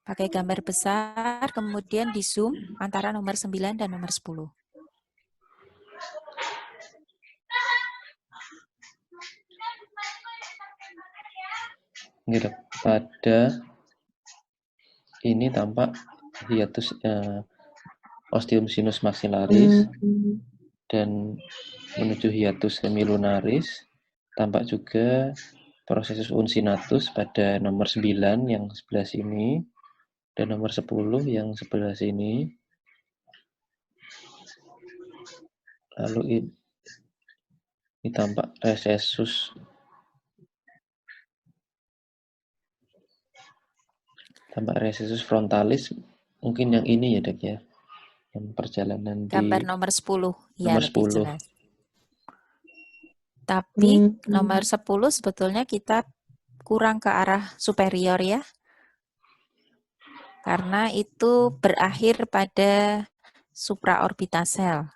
S2: Pakai gambar besar, kemudian di zoom antara nomor 9 dan nomor 10.
S1: Gitu. Pada ini tampak hiatus ostium sinus maxillaris dan menuju hiatus semilunaris. Tampak juga processus uncinatus pada nomor 9 yang sebelah sini dan nomor 10 yang sebelah sini. Lalu ini tampak recessus frontalis, mungkin yang ini ya, Dok ya, yang perjalanan
S2: Gambar
S1: di
S2: nomor 10, ya
S1: nomor
S2: lebih
S1: 10.
S2: jelas. Tapi nomor 10 sebetulnya kita kurang ke arah superior ya. Karena itu berakhir pada supraorbitasel.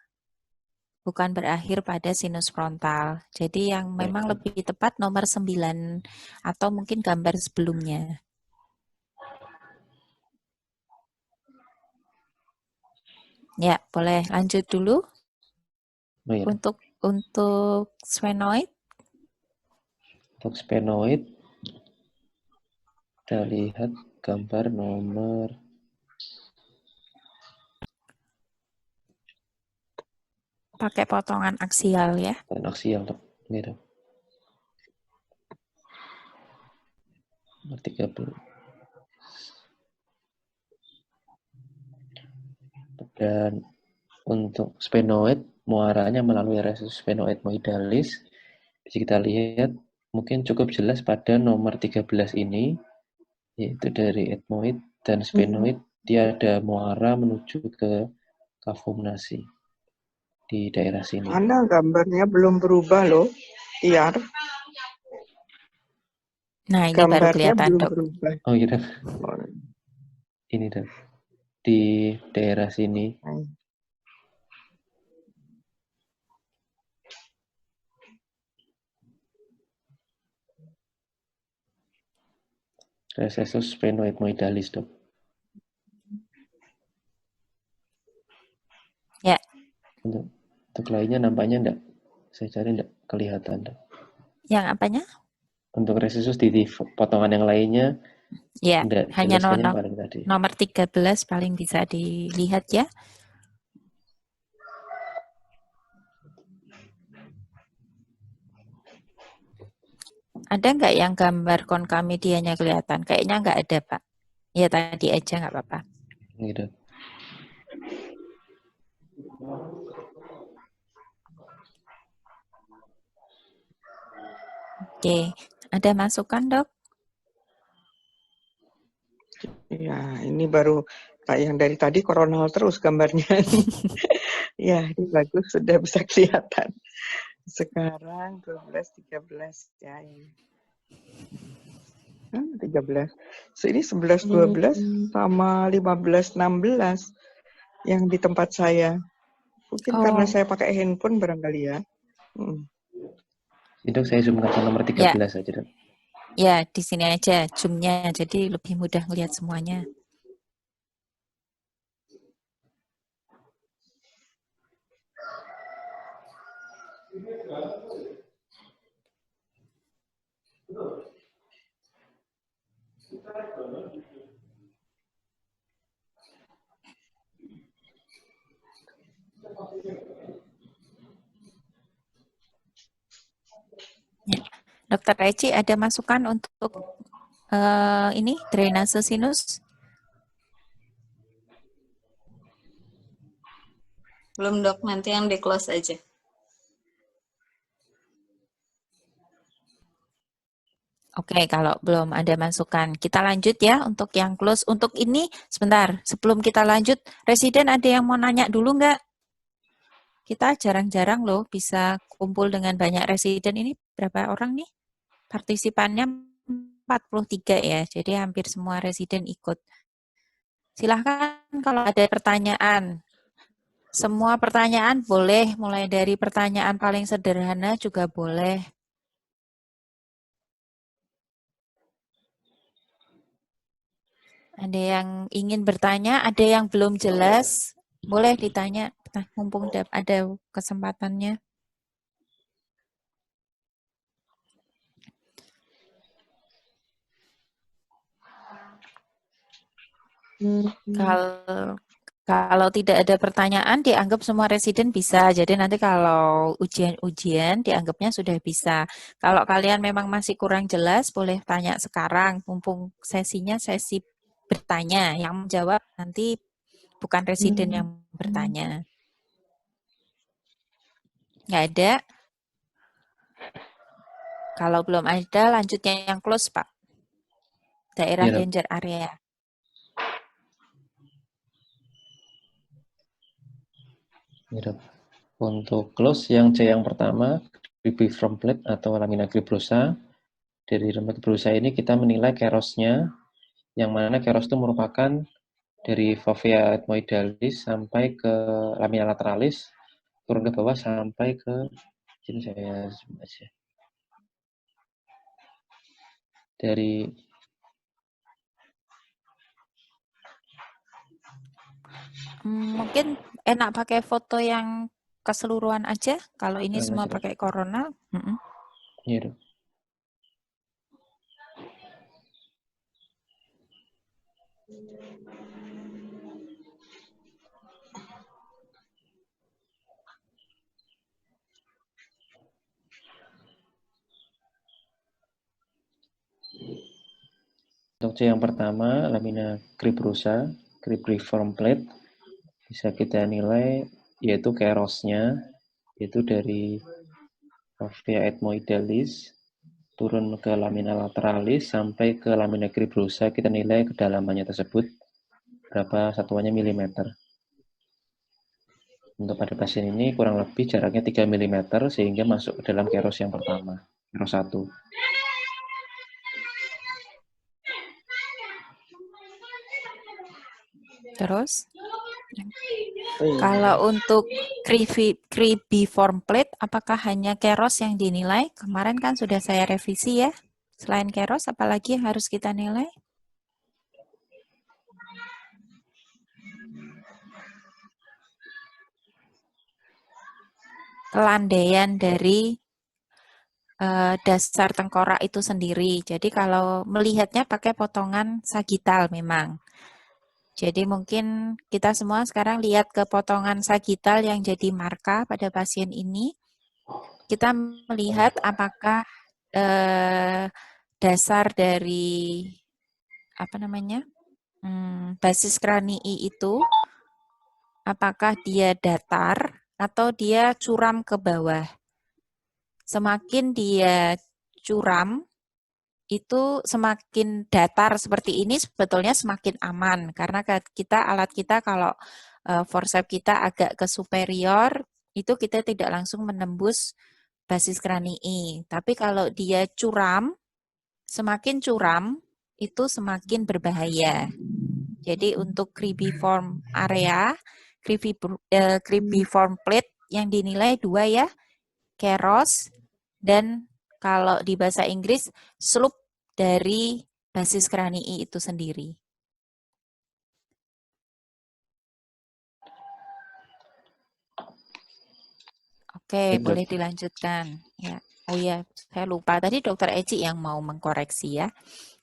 S2: Bukan berakhir pada sinus frontal. Jadi yang memang lebih tepat nomor 9 atau mungkin gambar sebelumnya. Ya, boleh lanjut dulu.
S1: Oh, iya.
S2: Untuk sphenoid.
S1: Untuk sphenoid, kita lihat gambar nomor
S2: Pakai potongan aksial ya.
S1: aksial, Dok. Gitu. Nomor 30. Dan untuk sphenoid, muaranya melalui recessus sphenoidmoidalis. Bisa kita lihat mungkin cukup jelas pada nomor 13 ini, yaitu dari ethmoid dan sphenoid, dia ada muara menuju ke kavum nasi di daerah sini.
S3: Mana gambarnya belum berubah loh, Tiar.
S2: Nah, ini baru
S3: Gambarnya
S2: kelihatan,
S3: belum
S2: Dok.
S3: berubah.
S1: Oh iya, Dok. Ini, Dok. Di daerah sini. Recessus sphenoidmoidalis, Dok.
S2: Ya.
S1: Untuk lainnya nampaknya enggak. Saya cari enggak kelihatan, Dok.
S2: Yang apanya?
S1: Untuk recessus di potongan yang lainnya,
S2: ya, hanya nomor 13 paling bisa dilihat ya. Ada nggak yang gambar konkamedianya kelihatan? Kayaknya nggak ada, Pak. Ya, tadi aja nggak apa-apa.
S1: Gitu.
S2: Oke, ada masukan, Dok?
S3: Ya, ini baru yang dari tadi koronal terus gambarnya. Ya, ini bagus, sudah bisa kelihatan. Sekarang 12, 13 ya ini. 13. So, ini 11, 12 sama 15, 16 yang di tempat saya. Mungkin karena saya pakai handphone barangkali ya.
S1: Itu saya zoom ke nomor 13 aja, Dok.
S2: Ya, di sini aja zoom-nya, jadi lebih mudah melihat semuanya. Ya. Dokter Reci, ada masukan untuk ini drainase sinus?
S5: Belum, Dok, nanti yang di close aja.
S2: Oke, kalau belum ada masukan, kita lanjut ya untuk yang close. Untuk ini, sebentar, sebelum kita lanjut, residen ada yang mau nanya dulu nggak? Kita jarang-jarang loh bisa kumpul dengan banyak residen. Ini berapa orang nih partisipannya? 43 ya, jadi hampir semua residen ikut. Silahkan kalau ada pertanyaan. Semua pertanyaan boleh, mulai dari pertanyaan paling sederhana juga boleh. Ada yang ingin bertanya, ada yang belum jelas, boleh ditanya, mumpung ada kesempatannya. Kalau tidak ada pertanyaan, dianggap semua residen bisa. Jadi nanti kalau ujian-ujian dianggapnya sudah bisa. Kalau kalian memang masih kurang jelas, boleh tanya sekarang. Mumpung sesinya sesi bertanya. Yang menjawab nanti bukan residen yang bertanya. Nggak ada? Kalau belum ada, lanjutnya yang close, Pak. Daerah danger area.
S1: Untuk close yang C yang pertama, Creepy from plate atau lamina cribrosa. Dari lamina cribrosa ini kita menilai kerosnya, yang mana keros itu merupakan dari fovea ethmoidalis sampai ke lamina lateralis, turun ke bawah sampai ke sini saya zoom aja. Dari
S2: mungkin enak pakai foto yang keseluruhan aja. Kalau ini semua pakai corona.
S1: Iya, Dok. Untuk C yang pertama, lamina cribrosa, cribriform plate, bisa kita nilai yaitu kerosnya, yaitu dari fovea ethmoidalis turun ke lamina lateralis sampai ke lamina cribrosa, kita nilai kedalamannya tersebut berapa satuannya milimeter. Untuk pada pasien ini kurang lebih jaraknya 3 mm sehingga masuk ke dalam keros yang pertama, keros 1.
S2: Terus, kalau untuk cribriform plate, apakah hanya keros yang dinilai? Kemarin kan sudah saya revisi ya. Selain keros, apalagi yang harus kita nilai? Kelandaian dari dasar tengkorak itu sendiri. Jadi kalau melihatnya pakai potongan sagital memang. Jadi mungkin kita semua sekarang lihat ke potongan sagital yang jadi marka pada pasien ini. Kita melihat apakah dasar dari basis kranii itu apakah dia datar atau dia curam ke bawah. Semakin dia curam, itu semakin datar seperti ini sebetulnya semakin aman karena alat kita kalau forceps kita agak ke superior itu kita tidak langsung menembus basis kranii. Tapi kalau dia curam, semakin curam itu semakin berbahaya. Jadi untuk cribriform area, cribriform plate yang dinilai 2 ya, keros dan kalau di bahasa Inggris, slope dari basis kranii itu sendiri. Oke, boleh dilanjutkan. Ya. Oh iya, saya lupa. Tadi Dokter Eci yang mau mengkoreksi ya.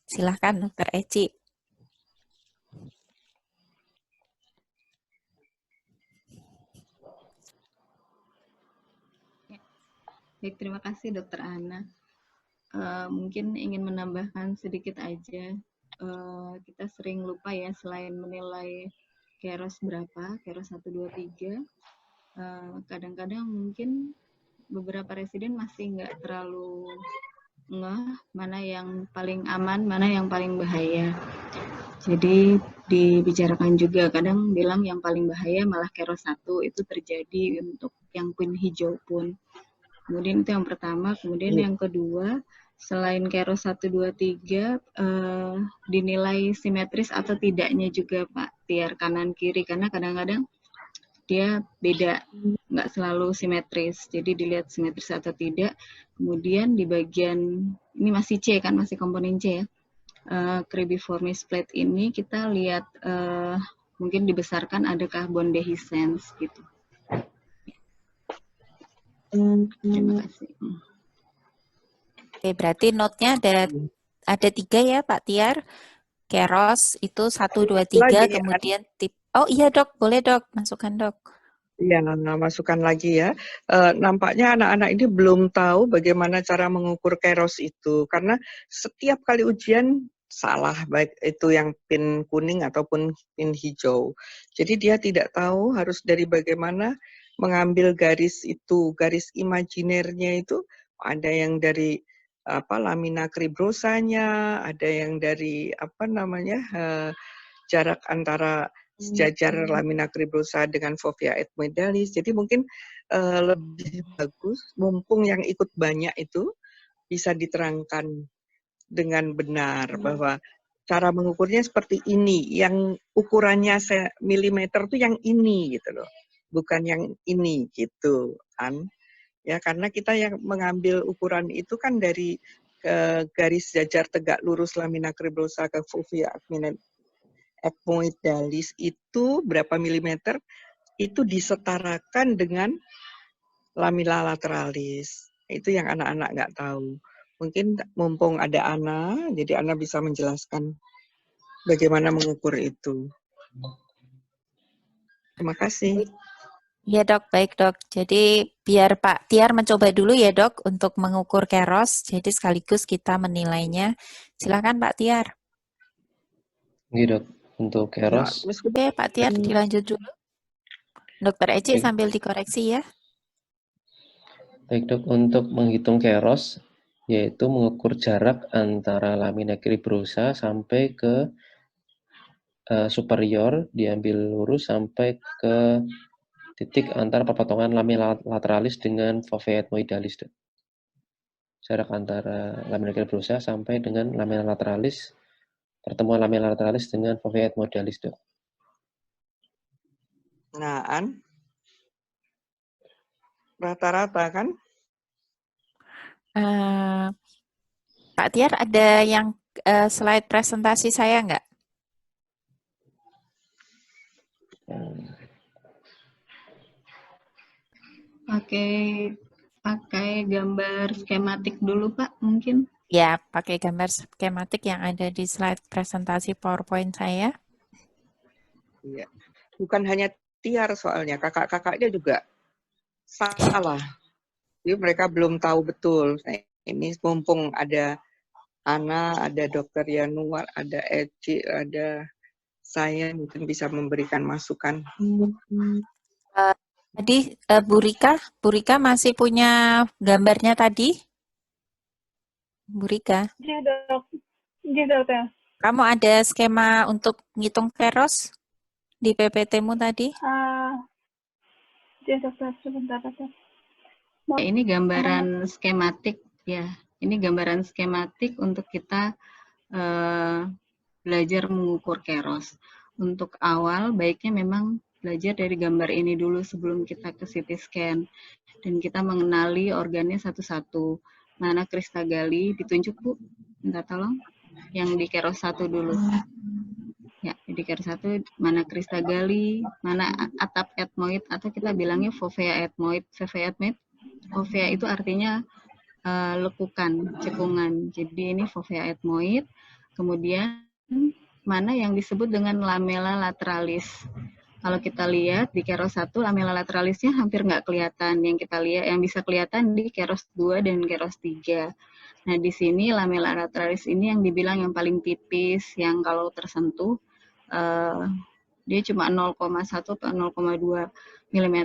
S2: Silahkan Dokter Eci.
S5: Baik, terima kasih Dokter Ana. Mungkin ingin menambahkan sedikit aja. Kita sering lupa ya, selain menilai keros berapa, keros 1, 2, 3, kadang-kadang mungkin beberapa residen masih nggak terlalu ngeh mana yang paling aman, mana yang paling bahaya. Jadi dibicarakan juga, kadang bilang yang paling bahaya malah keros 1 itu terjadi untuk yang pin hijau pun. Kemudian itu yang pertama, kemudian yang kedua, selain keros 1, 2, 3, dinilai simetris atau tidaknya juga Pak Tiar kanan kiri, karena kadang-kadang dia beda, nggak selalu simetris. Jadi dilihat simetris atau tidak. Kemudian di bagian, ini masih C kan, masih komponen C ya, cribiformis plate ini kita lihat mungkin dibesarkan adakah bond dehiscence gitu. Terima kasih.
S2: Oke, berarti note-nya ada 3 ya Pak Tiar. Keros itu 1, 2, 3,
S3: Lagi,
S2: kemudian tip. Oh iya Dok, boleh Dok, masukkan Dok.
S3: ya, masukkan lagi ya. Nampaknya anak-anak ini belum tahu bagaimana cara mengukur keros itu, karena setiap kali ujian salah, baik itu yang pin kuning ataupun pin hijau. Jadi dia tidak tahu harus dari bagaimana mengambil garis itu, garis imajinernya itu, ada yang dari lamina cribrosanya, ada yang dari jarak antara sejajar lamina cribrosa dengan fovea ethmoidalis. Jadi mungkin lebih bagus, mumpung yang ikut banyak itu bisa diterangkan dengan benar bahwa cara mengukurnya seperti ini, yang ukurannya milimeter tuh yang ini gitu loh, bukan yang ini gitu kan. Ya, karena kita yang mengambil ukuran itu kan dari garis jajar tegak lurus lamina cribrosa ke fovea ethmoidalis itu berapa milimeter, itu disetarakan dengan lamina lateralis. Itu yang anak-anak nggak tahu. Mungkin mumpung ada Ana, jadi Ana bisa menjelaskan bagaimana mengukur itu. Terima kasih.
S2: Iya Dok, baik Dok. Jadi biar Pak Tiar mencoba dulu ya Dok untuk mengukur keros, jadi sekaligus kita menilainya. Silakan Pak Tiar.
S1: Ini Dok, untuk keros.
S2: Oke Pak Tiar, dilanjut dulu. Dokter Eci
S1: Baik.
S2: sambil dikoreksi ya.
S1: Baik Dok, untuk menghitung keros, yaitu mengukur jarak antara lamina cribrosa sampai ke superior, diambil lurus sampai ke titik antara perpotongan lamina lateralis dengan fovea ethmoidalis, Dok. Jarak antara lamina cribrosa sampai dengan lamina lateralis, pertemuan lamina lateralis dengan fovea ethmoidalis, Dok.
S3: Nah, An, rata-rata kan?
S2: Pak Tiar ada yang slide presentasi saya nggak?
S5: Pakai gambar skematik dulu Pak, mungkin.
S2: Ya, pakai gambar skematik yang ada di slide presentasi PowerPoint saya.
S3: Iya. Bukan hanya Tiar soalnya, kakak-kakaknya juga salah. Jadi mereka belum tahu betul. Nah, ini mumpung ada Ana, ada Dokter Yanuar, ada Eci, ada saya, mungkin bisa memberikan masukan.
S2: Tadi Bu Rika masih punya gambarnya tadi? Bu Rika?
S6: Iya dok, iya dokter.
S2: Kamu ada skema untuk ngitung keros di PPT-mu tadi?
S6: Iya dokter, sebentar dokter.
S5: Ini gambaran skematik ya. Ini gambaran skematik untuk kita belajar mengukur keros. Untuk awal baiknya memang belajar dari gambar ini dulu sebelum kita ke CT scan dan kita mengenali organnya satu-satu. Mana kristagali ditunjuk Bu, minta tolong. Yang di keros 1 dulu. Ya, di keros 1 mana kristagali, mana atap ethmoid atau kita bilangnya fovea ethmoid. Fovea itu artinya lekukan, cekungan. Jadi ini fovea ethmoid. Kemudian mana yang disebut dengan lamella lateralis. Kalau kita lihat di keros 1 lamella lateralisnya hampir nggak kelihatan. Yang kita lihat yang bisa kelihatan di keros 2 dan keros 3. Nah, di sini lamella lateralis ini yang dibilang yang paling tipis, yang kalau tersentuh dia cuma 0,1 atau 0,2 mm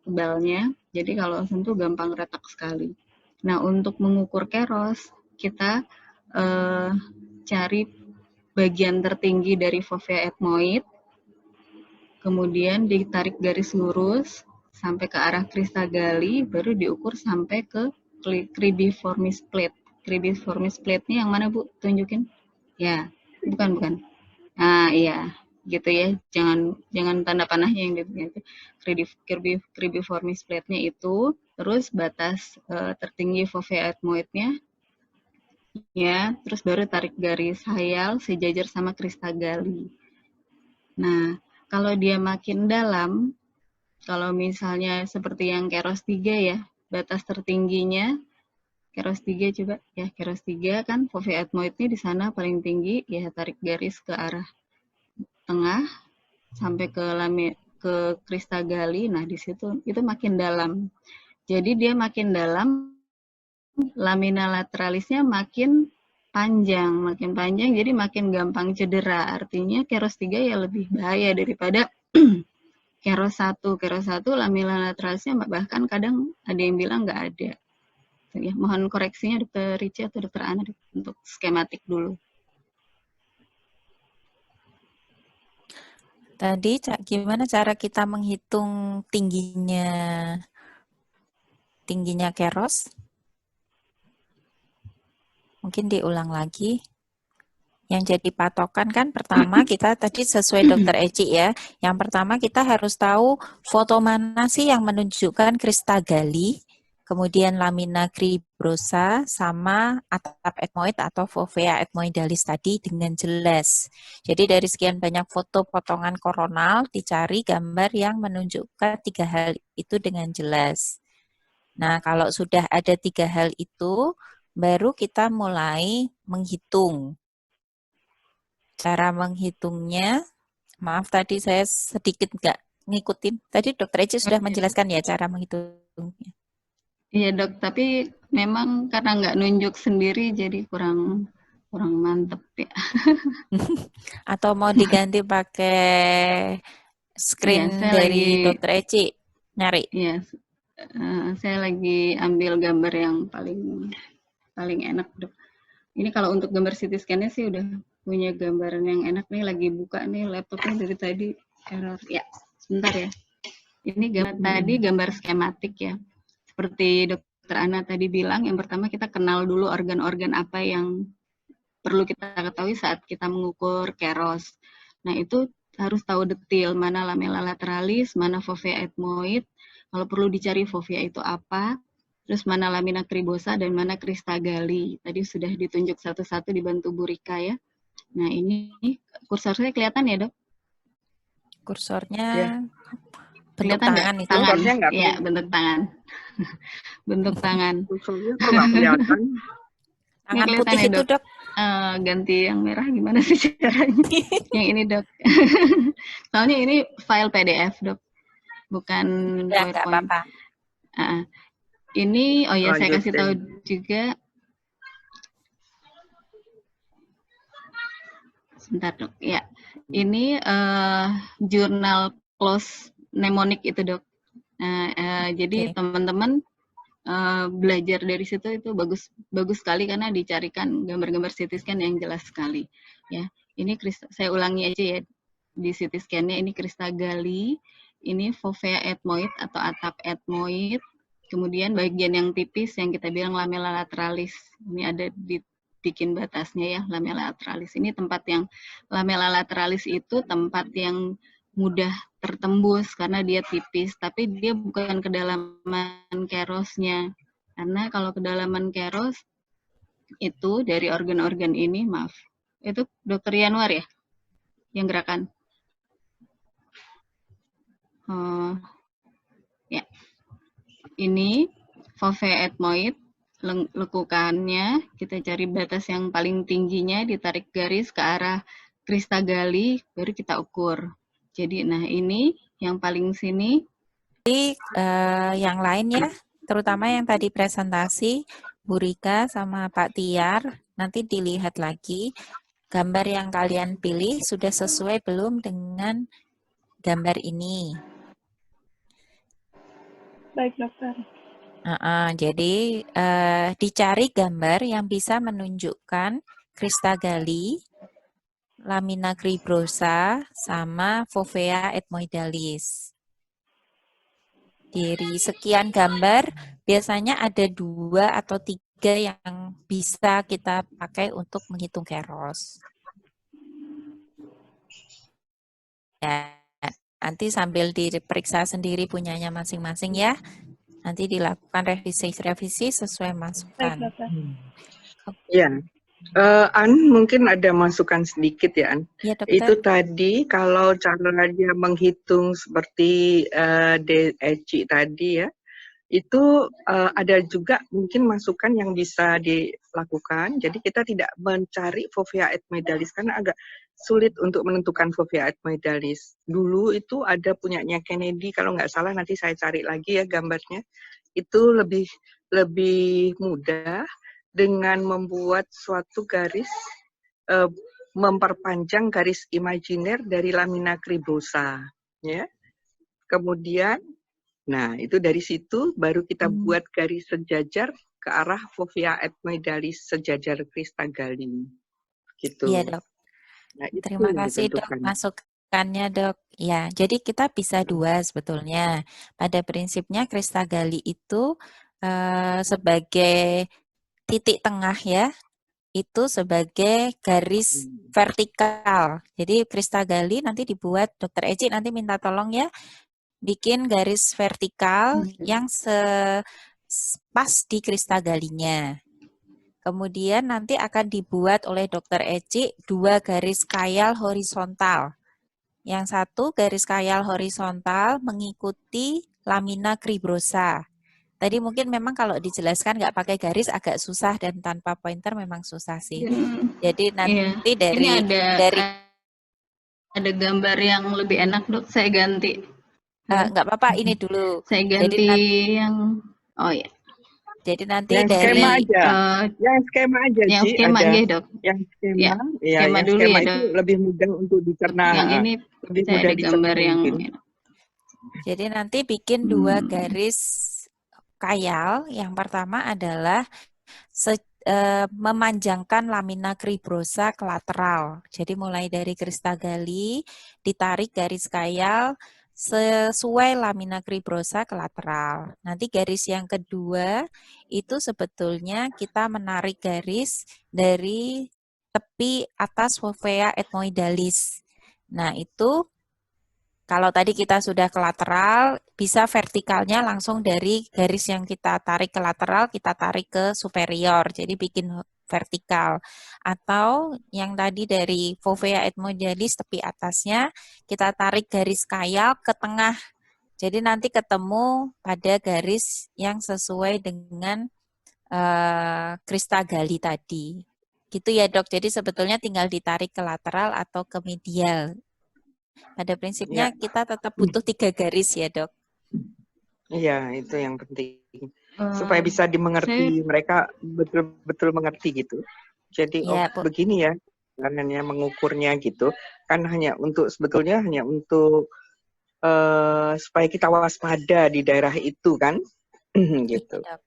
S5: tebalnya. Jadi kalau sentuh gampang retak sekali. Nah, untuk mengukur keros, kita cari bagian tertinggi dari fovea ethmoid, kemudian ditarik garis lurus sampai ke arah kristagali, baru diukur sampai ke cribiformis plate. cribriformis plate-nya yang mana Bu? Tunjukin. Ya, bukan. Nah, iya, gitu ya. Jangan tanda panahnya yang gitu. Cribriformis plate-nya itu, terus batas tertinggi fovea ethmoid-nya, ya, terus baru tarik garis hayal sejajar sama kristagali. Nah, kalau dia makin dalam, kalau misalnya seperti yang keros 3 ya, batas tertingginya keros 3 coba ya, keros 3 kan fovea ethmoid-nya di sana paling tinggi, ya tarik garis ke arah tengah sampai ke kristagali. Nah, di situ itu makin dalam. Jadi dia makin dalam, lamina lateralisnya makin panjang, jadi makin gampang cedera. Artinya keros 3 ya lebih bahaya daripada keros 1. Keros 1 lamina lateralisnya bahkan kadang ada yang bilang nggak ada. Ya, mohon koreksinya Dr. Rici atau Dr. Ana untuk skematik dulu.
S2: Tadi gimana cara kita menghitung tingginya keros? Mungkin diulang lagi. Yang jadi patokan kan pertama kita tadi sesuai Dr. Eci ya. Yang pertama kita harus tahu foto mana sih yang menunjukkan kristagali, kemudian lamina cribrosa sama atap ethmoid atau fovea ethmoidalis tadi dengan jelas. Jadi dari sekian banyak foto potongan koronal dicari gambar yang menunjukkan 3 hal itu dengan jelas. Nah, kalau sudah ada 3 hal itu, baru kita mulai menghitung. Cara menghitungnya, maaf tadi saya sedikit nggak ngikutin. Tadi Dr. Eci sudah menjelaskan ya cara menghitungnya.
S5: Iya Dok, tapi memang karena nggak nunjuk sendiri jadi kurang mantep ya.
S2: Atau mau diganti pakai screen
S5: Iya,
S2: dari Dr. Eci? Nyari?
S5: Iya, saya lagi ambil gambar yang paling enak Dok. Ini kalau untuk gambar CT scan-nya sih udah punya gambaran yang enak nih, lagi buka nih laptopnya dari tadi error. Ya, sebentar ya. Ini gambar skematik ya. Seperti Dr. Ana tadi bilang, yang pertama kita kenal dulu organ-organ apa yang perlu kita ketahui saat kita mengukur keros. Nah, itu harus tahu detail mana lamella lateralis, mana fovea ethmoid. Kalau perlu dicari fovea itu apa, terus mana lamina cribosa dan mana kristagali. Tadi sudah ditunjuk satu-satu dibantu Bu Rika ya. Nah, ini kursor saya kelihatan ya, Dok?
S2: Kursornya
S3: Ya.
S2: bentuk
S5: Kelihatan
S2: tangan itu.
S3: Kursornya nggak
S5: Iya,
S3: kelihatan.
S5: bentuk tangan. Bentuk tangan.
S3: Kursornya kok nggak kelihatan?
S2: Tangan
S5: kelihatan
S2: putih
S5: ya,
S2: itu, Dok.
S5: Ganti yang merah gimana sih caranya? Yang ini, Dok. Soalnya ini file PDF, Dok. Bukan
S2: Ya, nggak
S5: PowerPoint.
S2: apa-apa.
S5: Ini, oh ya, saya kasih
S3: Lanjutin.
S5: tahu juga. Sebentar, Dok. Ya, ini jurnal close mnemonic itu, Dok. Jadi teman-teman belajar dari situ itu bagus sekali karena dicarikan gambar-gambar CT scan yang jelas sekali. Ya, ini saya ulangi aja ya di CT scan-nya, ini kristagali, ini fovea ethmoid atau atap ethmoid, kemudian bagian yang tipis yang kita bilang lamella lateralis. Ini ada dibikin batasnya ya, lamella lateralis. Ini tempat yang lamella lateralis itu tempat yang mudah tertembus karena dia tipis, tapi dia bukan kedalaman kerosnya. Karena kalau kedalaman keros itu dari organ-organ ini, maaf, itu Dr. Yanuar ya yang gerakan. Ya, ini fovea ethmoid, lekukannya kita cari batas yang paling tingginya, ditarik garis ke arah kristagali, baru kita ukur. Jadi, nah ini yang paling sini.
S2: Jadi yang lain ya, terutama yang tadi presentasi Bu Rika sama Pak Tiar, nanti dilihat lagi gambar yang kalian pilih sudah sesuai belum dengan gambar ini.
S6: Baik, Dokter.
S2: Jadi dicari gambar yang bisa menunjukkan kristagali, lamina cribrosa, sama fovea ethmoidalis. Dari sekian gambar, biasanya ada 2 atau 3 tiga yang bisa kita pakai untuk menghitung keros. Ya, nanti sambil diperiksa sendiri punyanya masing-masing ya. Nanti dilakukan revisi sesuai
S6: Baik,
S2: masukan.
S6: dokter.
S3: Ya, An mungkin ada masukan sedikit ya, An.
S2: Ya, dokter.
S3: Itu tadi kalau cara dia menghitung seperti DEC tadi ya, itu ada juga mungkin masukan yang bisa dilakukan. Jadi kita tidak mencari fovea ethmoidalis karena agak sulit untuk menentukan fovea ethmoidalis. Dulu itu ada punyanya Kennedy, kalau nggak salah nanti saya cari lagi ya gambarnya. Itu lebih mudah dengan membuat suatu garis, memperpanjang garis imajiner dari lamina cribrosa, ya. Kemudian, nah itu dari situ baru kita buat garis sejajar ke arah fovea ethmoidalis sejajar Christagalli, gitu.
S2: Iya, Dok.
S3: Nah, itu
S2: Terima
S3: yang
S2: kasih, Dok,
S3: ditentukan.
S2: masukannya, Dok. Ya, jadi kita bisa dua sebetulnya. Pada prinsipnya Christagalli itu sebagai titik tengah ya, itu sebagai garis vertikal. Jadi Christagalli nanti dibuat, Dokter Eci nanti minta tolong ya, bikin garis vertikal yang pas di Christagallinya. Kemudian nanti akan dibuat oleh Dokter Eci dua garis kayal horizontal. Yang satu garis kayal horizontal mengikuti lamina cribrosa. Tadi mungkin memang kalau dijelaskan nggak pakai garis agak susah dan tanpa pointer memang susah sih. Jadi nanti
S5: Ini ada gambar yang lebih enak, Dok. Saya ganti.
S2: Nggak apa-apa, ini dulu.
S5: Saya ganti
S2: jadi
S5: yang ya.
S2: Jadi nanti
S3: yang
S2: dari
S3: skema aja, yang skema aja,
S5: yang
S3: Ci,
S5: skema
S3: ada.
S5: nggih, Dok.
S3: Yang skema,
S5: Ya,
S3: ya,
S5: skema
S3: yang
S5: dulu
S3: skema
S5: ya,
S3: itu
S5: Dok.
S3: lebih mudah untuk dicerna.
S5: Yang ini
S3: lebih
S5: saya
S3: mudah
S5: ada gambar
S3: dicerna
S5: yang
S3: mungkin.
S2: Jadi nanti bikin dua garis kayal. Yang pertama adalah memanjangkan lamina cribrosa ke lateral. Jadi mulai dari Christagalli ditarik garis kayal sesuai lamina cribrosa ke lateral. Nanti garis yang kedua itu sebetulnya kita menarik garis dari tepi atas fovea ethmoidalis. Nah, itu kalau tadi kita sudah ke lateral, bisa vertikalnya langsung dari garis yang kita tarik ke lateral, kita tarik ke superior. Jadi bikin vertikal. Atau yang tadi dari fovea ethmoidalis tepi atasnya, kita tarik garis kayal ke tengah. Jadi nanti ketemu pada garis yang sesuai dengan Christagalli tadi. Gitu ya, Dok. Jadi sebetulnya tinggal ditarik ke lateral atau ke medial. Pada prinsipnya kita tetap butuh 3 garis ya, Dok.
S3: Iya, itu yang penting. Supaya bisa dimengerti, mereka betul-betul mengerti gitu. Jadi,
S2: ya,
S3: begini ya, caranya mengukurnya gitu. Kan sebetulnya hanya untuk supaya kita waspada di daerah itu kan. Gitu.
S2: Ya, Dok.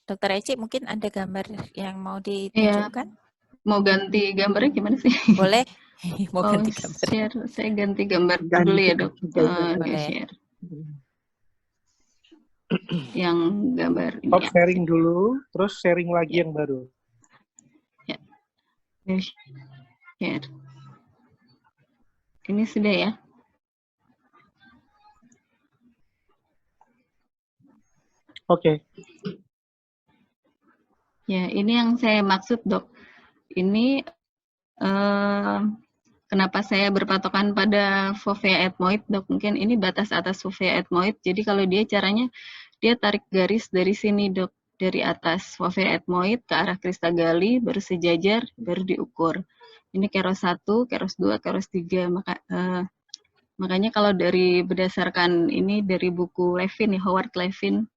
S2: Dokter Eci mungkin ada gambar yang mau
S5: Ya,
S2: ditunjukkan?
S5: mau ganti gambarnya gimana sih?
S2: Boleh. Mau ganti gambar.
S5: Share. Saya ganti gambar dulu ya, Dok.
S2: Boleh.
S5: Share. Yang gambar ini.
S4: Stop sharing dulu, terus sharing lagi yang baru.
S5: Ya. Share. Ini sudah ya?
S4: Oke.
S5: Ya, ini yang saya maksud, Dok. Ini kenapa saya berpatokan pada fovea ethmoid, Dok? Mungkin ini batas atas fovea ethmoid. Jadi kalau caranya dia tarik garis dari sini, Dok, dari atas fovea ethmoid ke arah Christagalli, baru sejajar, baru diukur. Ini keros 1, keros 2, keros 3. Makanya kalau berdasarkan ini dari buku Levin, ya, Howard Levin,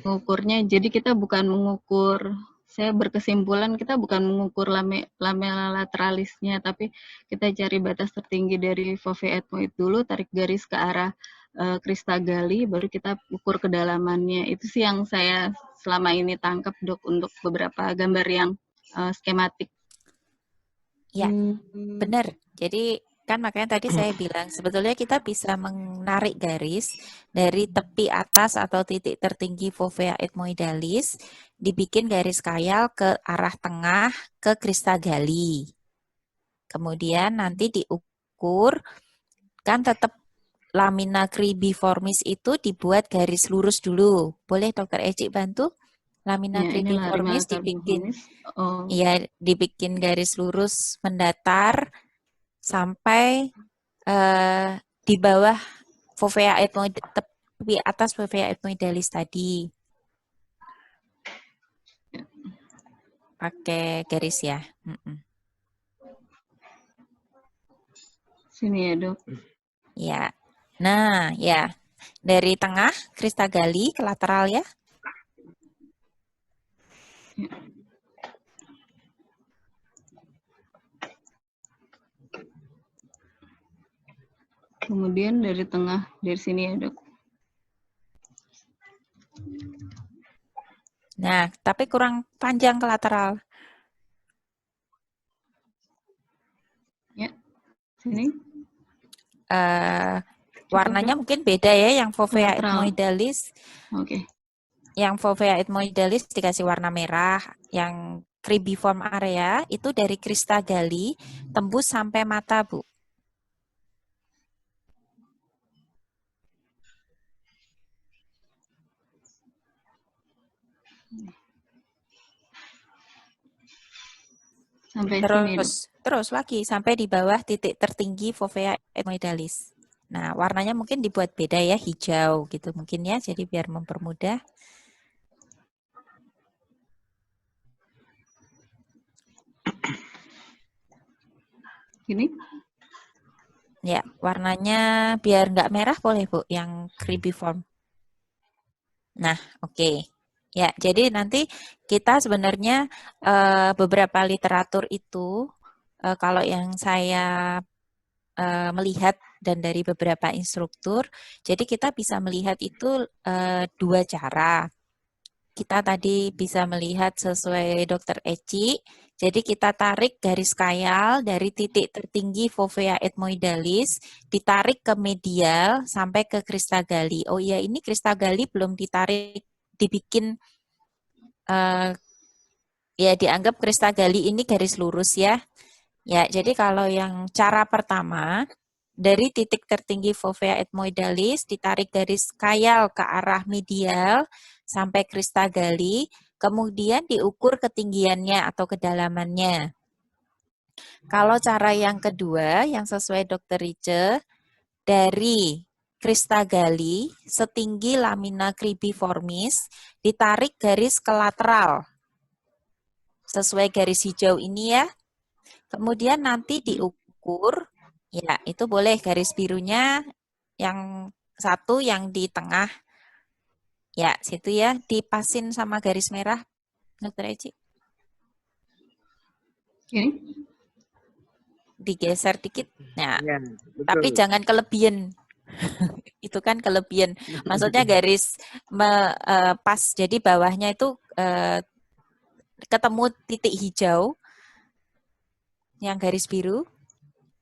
S5: mengukurnya, jadi kita bukan mengukur, saya berkesimpulan kita bukan mengukur lamella lateralisnya, tapi kita cari batas tertinggi dari fovea ethmoid dulu, tarik garis ke arah Christagalli, baru kita ukur kedalamannya. Itu sih yang saya selama ini tangkap, Dok, untuk beberapa gambar yang skematik.
S2: Ya, benar. Jadi Kan makanya tadi saya bilang, sebetulnya kita bisa menarik garis dari tepi atas atau titik tertinggi fovea ethmoidalis, dibikin garis kayal ke arah tengah ke Christagalli. Kemudian nanti diukur, kan tetap lamina cribiformis itu dibuat garis lurus dulu. Boleh Dokter Eci bantu? Lamina
S5: Ya, ini
S2: cribiformis dibikin,
S5: Oh,
S2: ya dibikin garis lurus mendatar sampai di bawah fovea tepi atas fovea ethmoidalis tadi. Pakai garis ya.
S5: sini ya dok.
S2: Ya. Nah, ya. Dari tengah, Christagalli ke lateral ya.
S5: Kemudian dari tengah, dari sini ya dok.
S2: Nah, tapi kurang panjang ke lateral.
S5: Ya, sini.
S2: Warnanya mungkin beda ya, yang fovea
S5: Lateral.
S2: ethmoidalis.
S5: Oke.
S2: Yang fovea ethmoidalis dikasih warna merah, yang cribiform area itu dari Christagalli tembus sampai mata, Bu.
S5: Sampai sini dok.
S2: Terus lagi sampai di bawah titik tertinggi fovea ethmoidalis. Nah, warnanya mungkin dibuat beda ya, hijau gitu mungkin ya, jadi biar mempermudah.
S5: Ini?
S2: Ya, warnanya biar nggak merah boleh Bu, yang cribiform. Nah, oke. Ya, jadi nanti kita sebenarnya beberapa literatur itu, kalau yang saya melihat dan dari beberapa instruktur, jadi kita bisa melihat itu dua cara. Kita tadi bisa melihat sesuai Dokter Eci, jadi kita tarik garis kayal dari titik tertinggi fovea ethmoidalis, ditarik ke medial sampai ke Christagalli. Oh iya, ini Christagalli belum ditarik, dibikin, ya dianggap Christagalli ini garis lurus ya. Ya, jadi kalau yang cara pertama, dari titik tertinggi fovea ethmoidalis, ditarik garis kayal ke arah medial sampai Christagalli, kemudian diukur ketinggiannya atau kedalamannya. Kalau cara yang kedua, yang sesuai Dr. Rice, dari Christagalli setinggi lamina cribiformis, ditarik garis ke lateral. Sesuai garis hijau ini ya. Kemudian nanti diukur, ya itu boleh garis birunya yang satu yang di tengah. Ya, situ ya, dipasin sama garis merah, Dr. Eci.
S3: Ini?
S2: Digeser dikit. Nah,
S3: Ya,
S2: tapi jangan kelebihan. Itu kan kelebihan. Maksudnya garis pas, jadi bawahnya itu ketemu titik hijau, yang garis biru,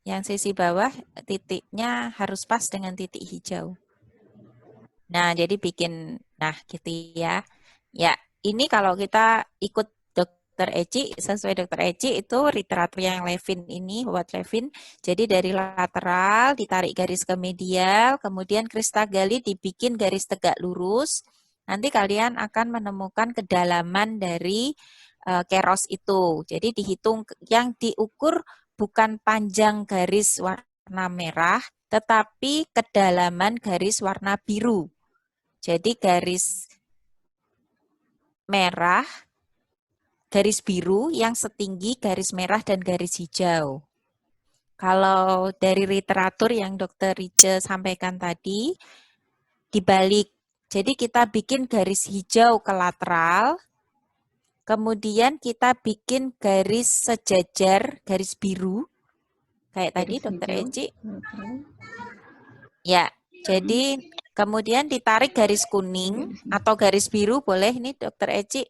S2: yang sisi bawah titiknya harus pas dengan titik hijau. Nah, jadi bikin, nah gitu ya. Ya, ini kalau kita ikut Dr. Eci, sesuai Dr. Eci itu literatur yang Levin ini, buat Levin. Jadi dari lateral ditarik garis ke medial, kemudian Christagalli dibikin garis tegak lurus. Nanti kalian akan menemukan kedalaman dari keros itu. Jadi dihitung, yang diukur bukan panjang garis warna merah, tetapi kedalaman garis warna biru. Jadi garis merah, garis biru yang setinggi garis merah dan garis hijau. Kalau dari literatur yang Dr. Rice sampaikan tadi, dibalik. Jadi kita bikin garis hijau ke lateral, kemudian kita bikin garis sejajar, garis biru, kayak tadi Dr. Eci. Ya, jadi kemudian ditarik garis kuning atau garis biru, boleh ini Dr. Eci,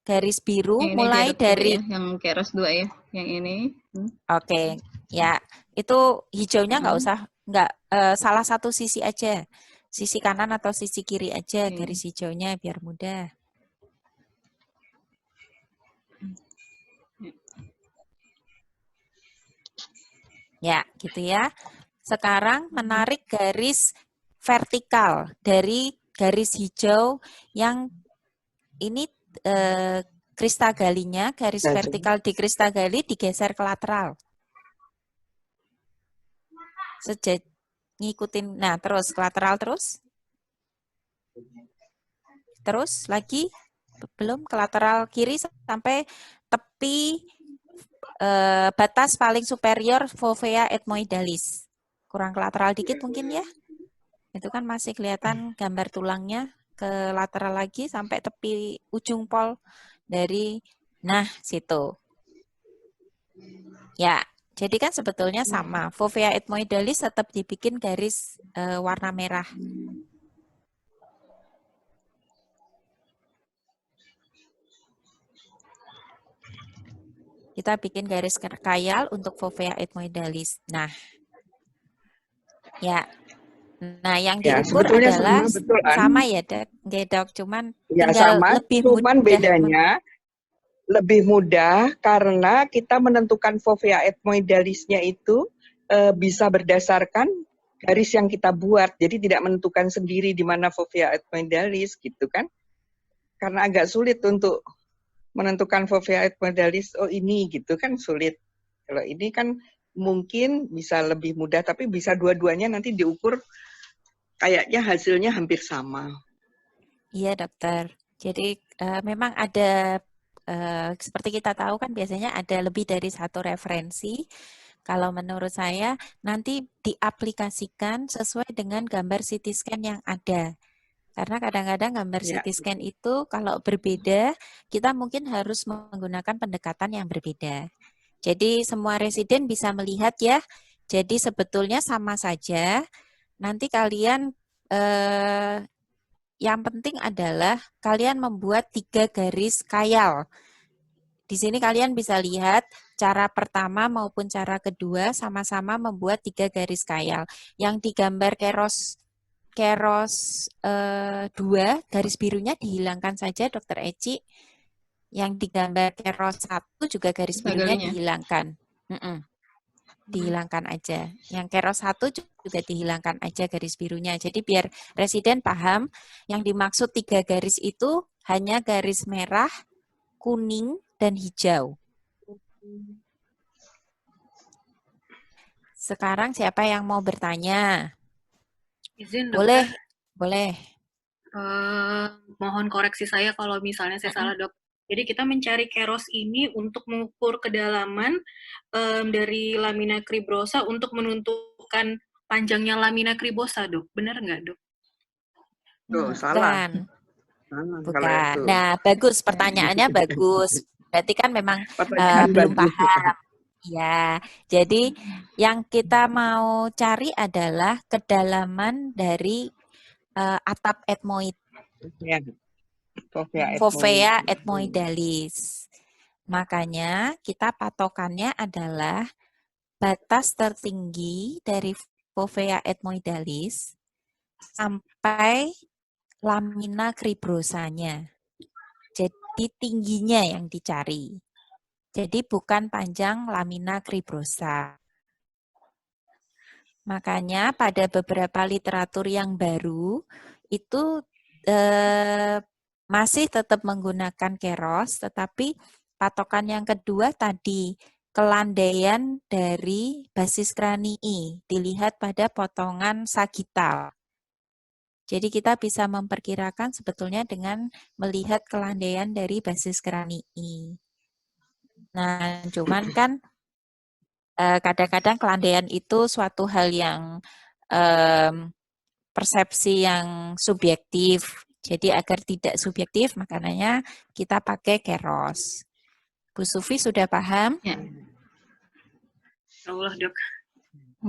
S2: garis biru
S5: yang
S2: mulai dari
S5: ya, yang keros 2 ya, yang ini.
S2: Oke, ya Itu hijaunya nggak salah satu sisi aja. Sisi kanan atau sisi kiri aja garis hijaunya biar mudah. Ya, gitu ya. Sekarang menarik garis vertikal dari garis hijau yang ini kristagalinya, garis vertikal di kristagali digeser ke lateral. Ngikutin, nah terus ke lateral terus. Terus lagi, belum ke lateral kiri sampai tepi batas paling superior fovea ethmoidalis. Kurang ke lateral dikit mungkin ya. Itu kan masih kelihatan gambar tulangnya, ke lateral lagi sampai tepi ujung pol dari, nah situ. Ya, jadi kan sebetulnya sama. Fovea ethmoidalis tetap dibikin garis warna merah. Kita bikin garis kayal untuk fovea ethmoidalis. Nah, ya. Nah, yang diukur adalah sama ya, Dok, cuman
S3: ya,
S2: tinggal
S3: sama,
S2: lebih
S3: cuman
S2: mudah.
S3: Bedanya lebih mudah karena kita menentukan fovea ethmoidalisnya itu bisa berdasarkan garis yang kita buat. Jadi tidak menentukan sendiri di mana fovea ethmoidalis gitu kan. Karena agak sulit untuk menentukan fovea ethmoidalis, oh ini gitu kan sulit. Kalau ini kan mungkin bisa lebih mudah, tapi bisa dua-duanya nanti diukur kayaknya hasilnya hampir sama.
S2: Iya, Dokter. Jadi memang ada, seperti kita tahu kan biasanya ada lebih dari satu referensi. Kalau menurut saya nanti diaplikasikan sesuai dengan gambar CT scan yang ada. Karena kadang-kadang gambar CT scan itu kalau berbeda, kita mungkin harus menggunakan pendekatan yang berbeda. Jadi semua residen bisa melihat ya. Jadi sebetulnya sama saja. Nanti kalian yang penting adalah kalian membuat 3 garis kayal. Di sini kalian bisa lihat cara pertama maupun cara kedua sama-sama membuat 3 garis kayal. Yang digambar keros 2, garis birunya dihilangkan saja, Dr. Eci. Yang digambar keros 1 juga garis birunya dihilangkan. Dihilangkan aja. Yang keros 1 juga dihilangkan aja garis birunya. Jadi biar residen paham, yang dimaksud 3 garis itu hanya garis merah, kuning, dan hijau. Sekarang siapa yang mau bertanya?
S7: Izin,
S2: Boleh,
S7: Dokter.
S2: boleh.
S7: Mohon koreksi saya kalau misalnya saya salah, Dok. Jadi kita mencari keros ini untuk mengukur kedalaman dari lamina cribrosa untuk menentukan panjangnya lamina cribosa, Dok. Benar nggak, Dok?
S3: Tuh, salah.
S2: Bukan. Nah, bagus. Pertanyaannya bagus. Berarti kan memang belum
S3: bagus.
S2: paham. Ya, jadi yang kita mau cari adalah kedalaman dari atap etmoid. Fovea ethmoidalis. Makanya kita patokannya adalah batas tertinggi dari fovea ethmoidalis sampai lamina cribrosanya. Jadi tingginya yang dicari. Jadi bukan panjang lamina cribrosa. Makanya pada beberapa literatur yang baru itu masih tetap menggunakan keros, tetapi patokan yang kedua tadi, kelandaian dari basis kranii dilihat pada potongan sagital. Jadi kita bisa memperkirakan sebetulnya dengan melihat kelandaian dari basis kranii. Nah, cuman kan kadang-kadang kelandaian itu suatu hal yang persepsi yang subjektif. Jadi agar tidak subjektif, makanya kita pakai keros. Bu Sufi sudah paham?
S7: Ya. Allah, Dok.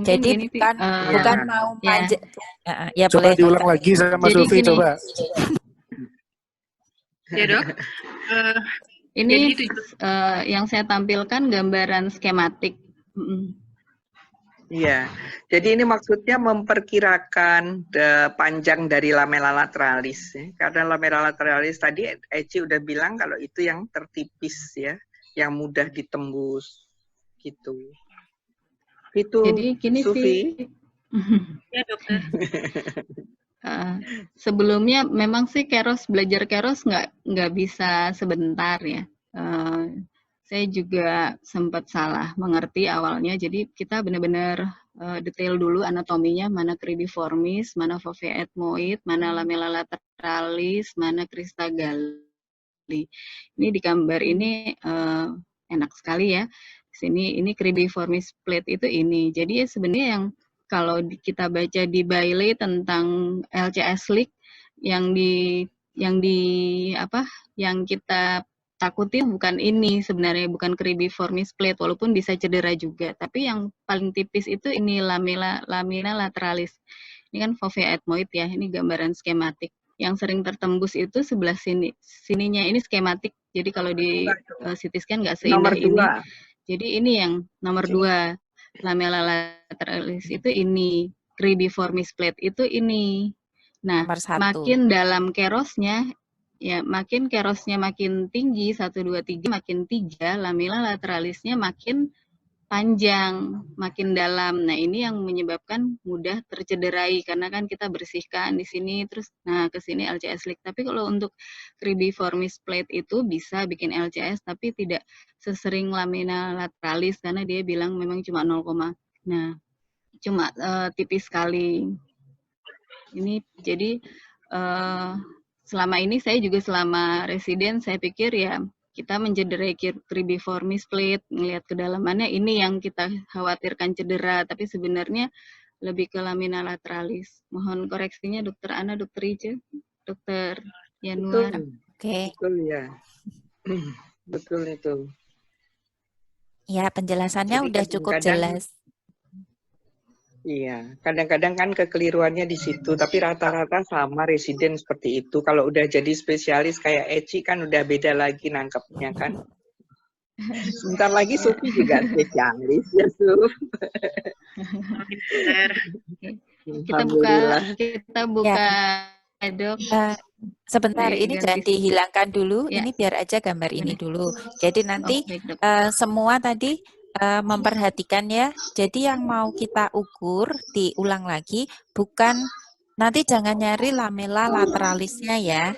S2: Jadi bukan mau panjang. Ya,
S4: coba
S2: boleh,
S4: diulang
S2: Dokter.
S4: lagi sama
S7: Jadi
S4: Sufi,
S7: gini,
S4: coba.
S7: Ya, Dok.
S5: Ini yang saya tampilkan gambaran skematik.
S3: Iya, jadi ini maksudnya memperkirakan panjang dari lamela lateralis. Ya. Karena lamela lateralis tadi Eci udah bilang kalau itu yang tertipis ya, yang mudah ditembus gitu. Itu
S5: Jadi gini
S3: Sufi.
S5: sih.
S7: Ya, dokter.
S5: Sebelumnya memang sih belajar keros nggak bisa sebentar ya. Saya juga sempat salah mengerti awalnya. Jadi kita benar-benar detail dulu anatominya, mana cribiformis, mana fovea ethmoid, mana lamella lateralis, mana crista galli. Ini di gambar ini enak sekali ya. Sini ini cribiformis plate itu ini. Jadi sebenarnya yang kalau kita baca di Bailey tentang LCS leak yang kita takutin bukan ini sebenarnya, bukan cribiformis plate, walaupun bisa cedera juga. Tapi yang paling tipis itu ini lamina lateralis. Ini kan fovea ethmoid ya, ini gambaran skematik. Yang sering tertembus itu sebelah sininya ini skematik. Jadi kalau di CT scan nggak seindah ini. Jadi ini yang nomor 2, lamella lateralis itu ini, cribiformis plate itu ini. Nah, makin dalam kerosnya, ya makin kerosnya makin tinggi, 1, 2, 3, makin 3, lamella lateralisnya makin panjang, makin dalam. Nah, ini yang menyebabkan mudah tercederai, karena kan kita bersihkan di sini, terus nah ke sini LCS leak. Tapi kalau untuk cribiformis plate itu bisa bikin LCS, tapi tidak sesering lamina lateralis, karena dia bilang memang cuma 0, nah cuma tipis sekali. Ini jadi selama ini saya juga selama residen saya pikir ya kita mencederai cribiformis plate, melihat kedalamannya ini yang kita khawatirkan cedera, tapi sebenarnya lebih ke lamina lateralis. Mohon koreksinya Dokter Ana, Dokter Ica, Dokter Yanuar.
S2: Oke.
S3: Betul ya. Betul itu.
S2: Ya, penjelasannya
S3: jadi
S2: udah cukup jelas.
S3: Iya, kadang-kadang kan kekeliruannya di situ, tapi rata-rata sama residen seperti itu. Kalau udah jadi spesialis kayak Eci kan udah beda lagi nangkepnya kan. Sebentar lagi Sufi juga spesialis ya, Suf.
S5: Kita buka Dok.
S2: Sebentar, ini jangan dihilangkan dulu, ini biar aja gambar ini dulu. Jadi nanti semua tadi memperhatikan ya, jadi yang mau kita ukur, diulang lagi, bukan, nanti jangan nyari lamella lateralisnya ya.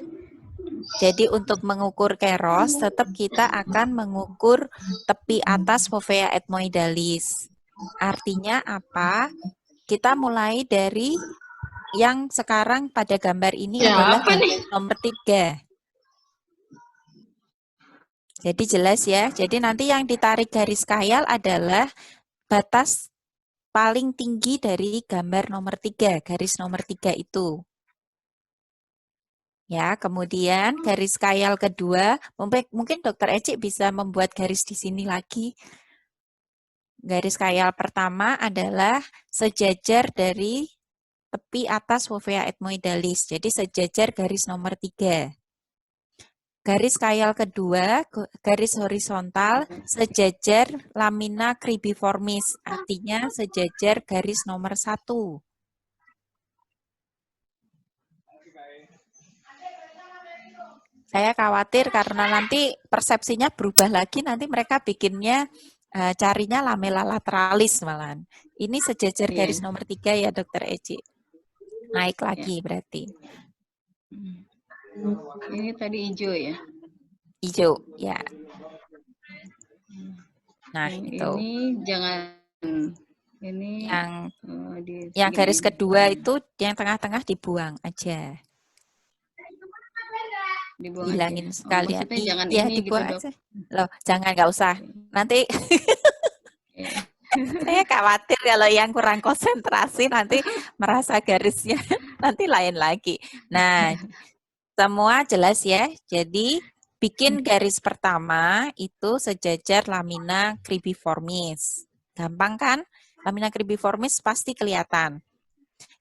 S2: Jadi untuk mengukur keros, tetap kita akan mengukur tepi atas fovea ethmoidalis. Artinya apa? Kita mulai dari yang sekarang pada gambar ini adalah gambar nomor 3. Jadi jelas ya, jadi nanti yang ditarik garis khayal adalah batas paling tinggi dari gambar nomor 3, garis nomor 3 itu. Ya, kemudian garis khayal kedua, mungkin Dokter Eci bisa membuat garis di sini lagi. Garis khayal pertama adalah sejajar dari tepi atas fovea ethmoidalis, jadi sejajar garis nomor 3. Garis khayal kedua, garis horizontal, sejajar lamina cribiformis, artinya sejajar garis nomor 1. Saya khawatir karena nanti persepsinya berubah lagi, nanti mereka bikinnya, carinya lamella lateralis malahan. Ini sejajar garis nomor 3 ya Dokter Eci. Naik lagi berarti.
S5: Ini tadi hijau ya?
S2: Hijau, ya. Nah, itu.
S5: Ini jangan, ini
S2: yang garis kedua itu yang tengah-tengah dibuang aja.
S5: Dibuang
S2: hilangin
S5: aja.
S2: sekalian.
S5: Jangan
S2: Iya,
S5: ini
S2: dibuang
S5: gitu,
S2: aja. Loh, jangan, nggak usah. Nanti saya khawatir kalau yang kurang konsentrasi nanti merasa garisnya nanti lain lagi. Nah, semua jelas ya. Jadi bikin garis pertama itu sejajar lamina cribiformis. Gampang kan? Lamina cribiformis pasti kelihatan.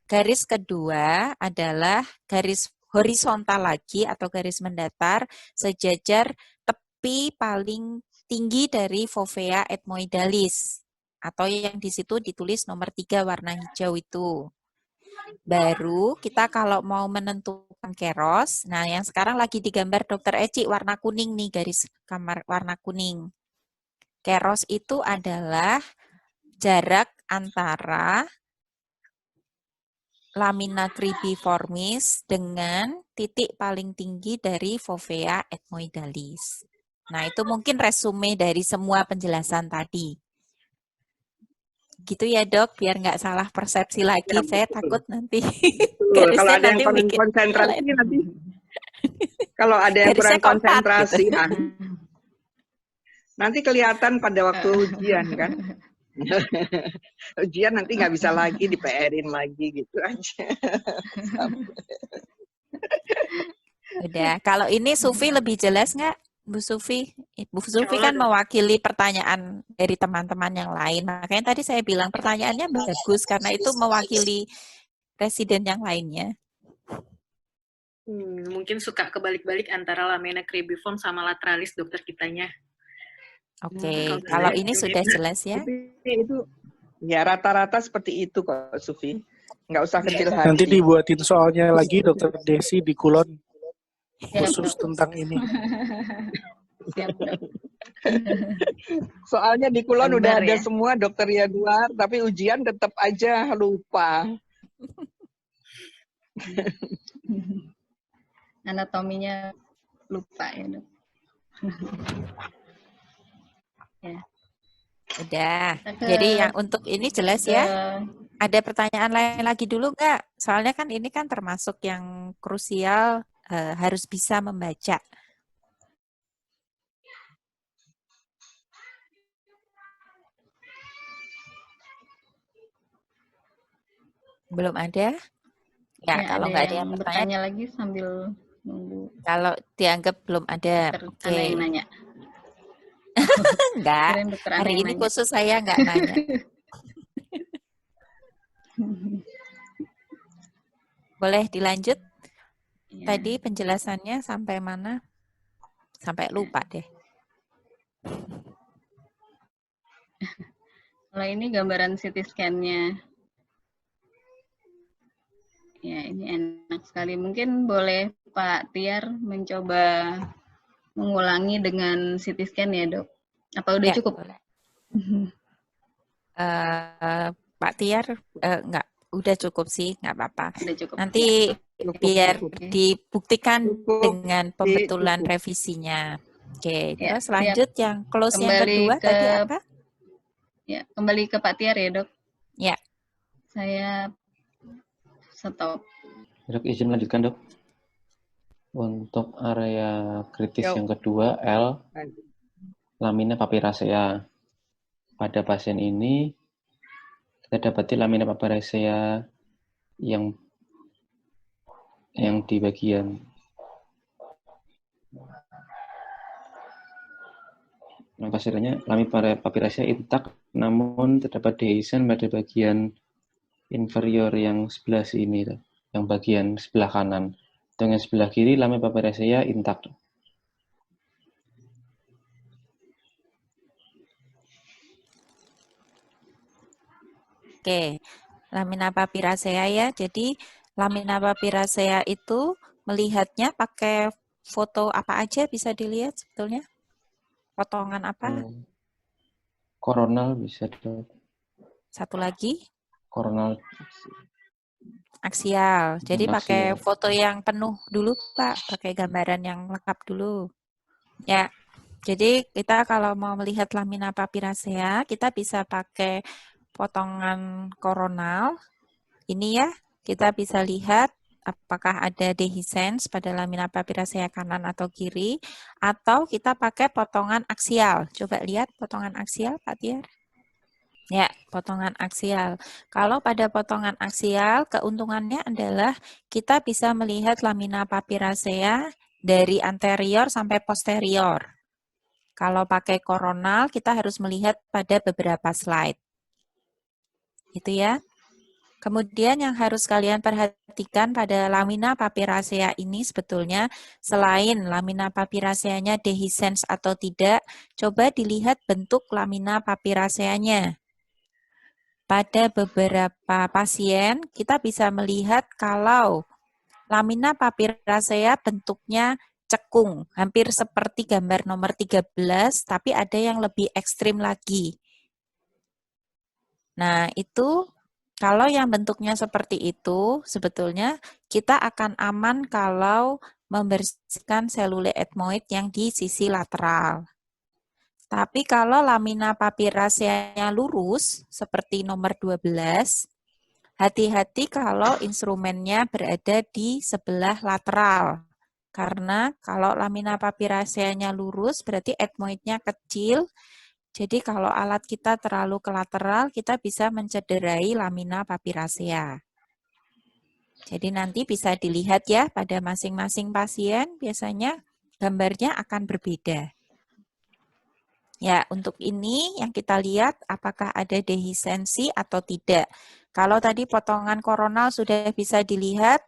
S2: Garis kedua adalah garis horizontal lagi atau garis mendatar sejajar tepi paling tinggi dari fovea ethmoidalis. atau yang di situ ditulis nomor 3 warna hijau itu. Baru kita kalau mau menentukan keros, nah yang sekarang lagi digambar Dokter Eci warna kuning nih, garis kamar warna kuning. Keros itu adalah jarak antara lamina cribiformis dengan titik paling tinggi dari fovea ethmoidalis. Nah, itu mungkin resume dari semua penjelasan tadi. Gitu ya, Dok, biar nggak salah persepsi lagi.
S3: Ya,
S2: Saya
S3: betul.
S2: takut nanti
S3: Betul. Kalau
S2: garisnya
S3: ada yang
S2: nanti
S3: kurang
S2: bikin
S3: konsentrasi
S2: lain.
S3: nanti, kalau ada yang
S2: Garisnya
S3: kurang
S2: keempat,
S3: konsentrasi,
S2: gitu.
S3: nanti kelihatan pada waktu ujian kan. Ujian nanti nggak bisa lagi di PR-in lagi gitu aja.
S2: Udah, kalau ini Sufi lebih jelas nggak, Bu Sufi? Bu Sufi kan mewakili pertanyaan dari teman-teman yang lain. Makanya tadi saya bilang pertanyaannya bagus karena itu mewakili residen yang lainnya.
S7: Mungkin suka kebalik-balik antara lamina cribiform sama lateralis dokter kitanya.
S2: Oke, kalau ini sudah jelas ya.
S3: Itu ya rata-rata seperti itu kok, Sufi. Nggak usah kecil hati.
S4: Nanti dibuatin soalnya lagi Dokter Desi di Kulon khusus tentang ini.
S5: Siap, Dok.
S3: Soalnya di Kulon udah
S5: Sabar
S3: ada
S5: ya.
S3: semua dokter Yanuar, tapi ujian tetap aja lupa.
S5: Anatominya lupa ya, Dok. Ya.
S2: Udah.
S5: Kita ke-
S2: Jadi yang untuk ini jelas
S5: ke-
S2: ya. Ada pertanyaan lain lagi dulu nggak? Soalnya kan ini kan termasuk yang krusial, harus bisa membaca. Belum ada? Ya, kalau nggak ada yang bertanya,
S5: bertanya lagi sambil nunggu
S2: kalau dianggap belum ada,
S5: dokter
S2: oke.
S5: Ana yang nanya.
S2: Enggak,
S5: Kirain dokter Ana
S2: hari
S5: yang
S2: ini
S5: nanya.
S2: khusus saya nggak nanya. Boleh dilanjut?
S5: Ya.
S2: Tadi penjelasannya sampai mana? Sampai lupa deh.
S5: Kalau ini gambaran CT scan-nya. Ya, ini enak sekali. Mungkin boleh Pak Tiar mencoba mengulangi dengan CT scan ya, Dok? Apa udah
S2: Ya,
S5: cukup?
S2: boleh. Pak Tiar, enggak, udah cukup sih, nggak apa-apa.
S5: Udah cukup.
S2: Nanti
S3: Cukup,
S2: biar
S3: cukup.
S2: dibuktikan
S3: Cukup,
S2: dengan pembetulan
S3: cukup.
S2: revisinya. Oke,
S5: Ya,
S2: terus lanjut yang close yang
S5: Kembali
S2: kedua
S5: ke
S2: tadi apa?
S5: Ya, kembali ke Pak Tiar ya, Dok.
S2: Ya.
S5: Saya stop.
S1: Dok, izin melanjutkan, Dok. Untuk area kritis
S3: Yo.
S1: yang kedua, L, lamina papiracea. Pada pasien ini, kita dapati lamina papiracea yang di bagian hasilnya lamina papiracea intak, namun terdapat dehiscence pada bagian inferior yang sebelah sini, yang bagian sebelah kanan. Dengan sebelah kiri lamina papiracea intak.
S2: Oke, lamina papiracea ya. Jadi lamina papiracea itu melihatnya pakai foto apa aja bisa dilihat sebetulnya? Potongan apa?
S1: Koronal bisa, Dok.
S2: Satu lagi?
S1: Koronal
S2: Aksial. Jadi pakai
S1: aksial.
S2: foto yang penuh dulu, Pak. Pakai gambaran yang lengkap dulu. Ya. Jadi kita kalau mau melihat lamina papiracea, kita bisa pakai potongan koronal. Ini ya, kita bisa lihat apakah ada dehiscence pada lamina papiracea kanan atau kiri, atau kita pakai potongan aksial. Coba lihat potongan aksial, Pak Tiar. Ya, potongan aksial. Kalau pada potongan aksial, keuntungannya adalah kita bisa melihat lamina papiracea dari anterior sampai posterior. Kalau pakai koronal, kita harus melihat pada beberapa slide. Itu ya. Kemudian yang harus kalian perhatikan pada lamina papiracea ini sebetulnya selain lamina papiraceanya dehiscence atau tidak, coba dilihat bentuk lamina papiraceanya. pada beberapa pasien kita bisa melihat kalau lamina papiracea bentuknya cekung, hampir seperti gambar nomor 13, tapi ada yang lebih ekstrim lagi. Nah, itu kalau yang bentuknya seperti itu, sebetulnya kita akan aman kalau membersihkan selule etmoid yang di sisi lateral. Tapi kalau lamina papiraceanya lurus, seperti nomor 12, hati-hati kalau instrumennya berada di sebelah lateral. Karena kalau lamina papiraceanya lurus, berarti etmoidnya kecil. Jadi kalau alat kita terlalu ke lateral, kita bisa mencederai lamina papiracea. Jadi nanti bisa dilihat ya pada masing-masing pasien, biasanya gambarnya akan berbeda. Ya, untuk ini yang kita lihat apakah ada dehisensi atau tidak. Kalau tadi potongan koronal sudah bisa dilihat,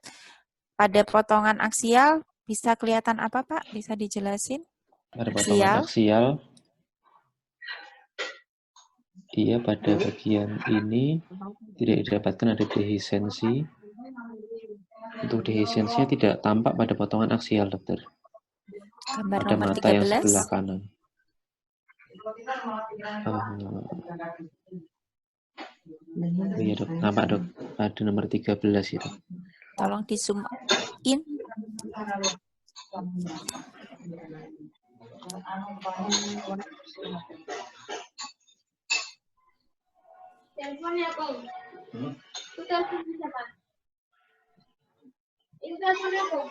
S2: pada potongan aksial bisa kelihatan apa Pak? Bisa dijelasin?
S1: Pada potongan aksial, dia pada bagian ini tidak didapatkan ada dehisensi. Untuk dehisensinya tidak tampak pada potongan aksial, dokter.
S2: Gambar
S1: pada
S2: nomor
S1: mata
S2: 13.
S1: yang sebelah kanan. Iya dok, nampak dok, pada nomor 13 itu.
S2: Tolong di zoom in.
S8: Teleponnya Kong. Itu telepon siapa? Itu teleponnya Kong.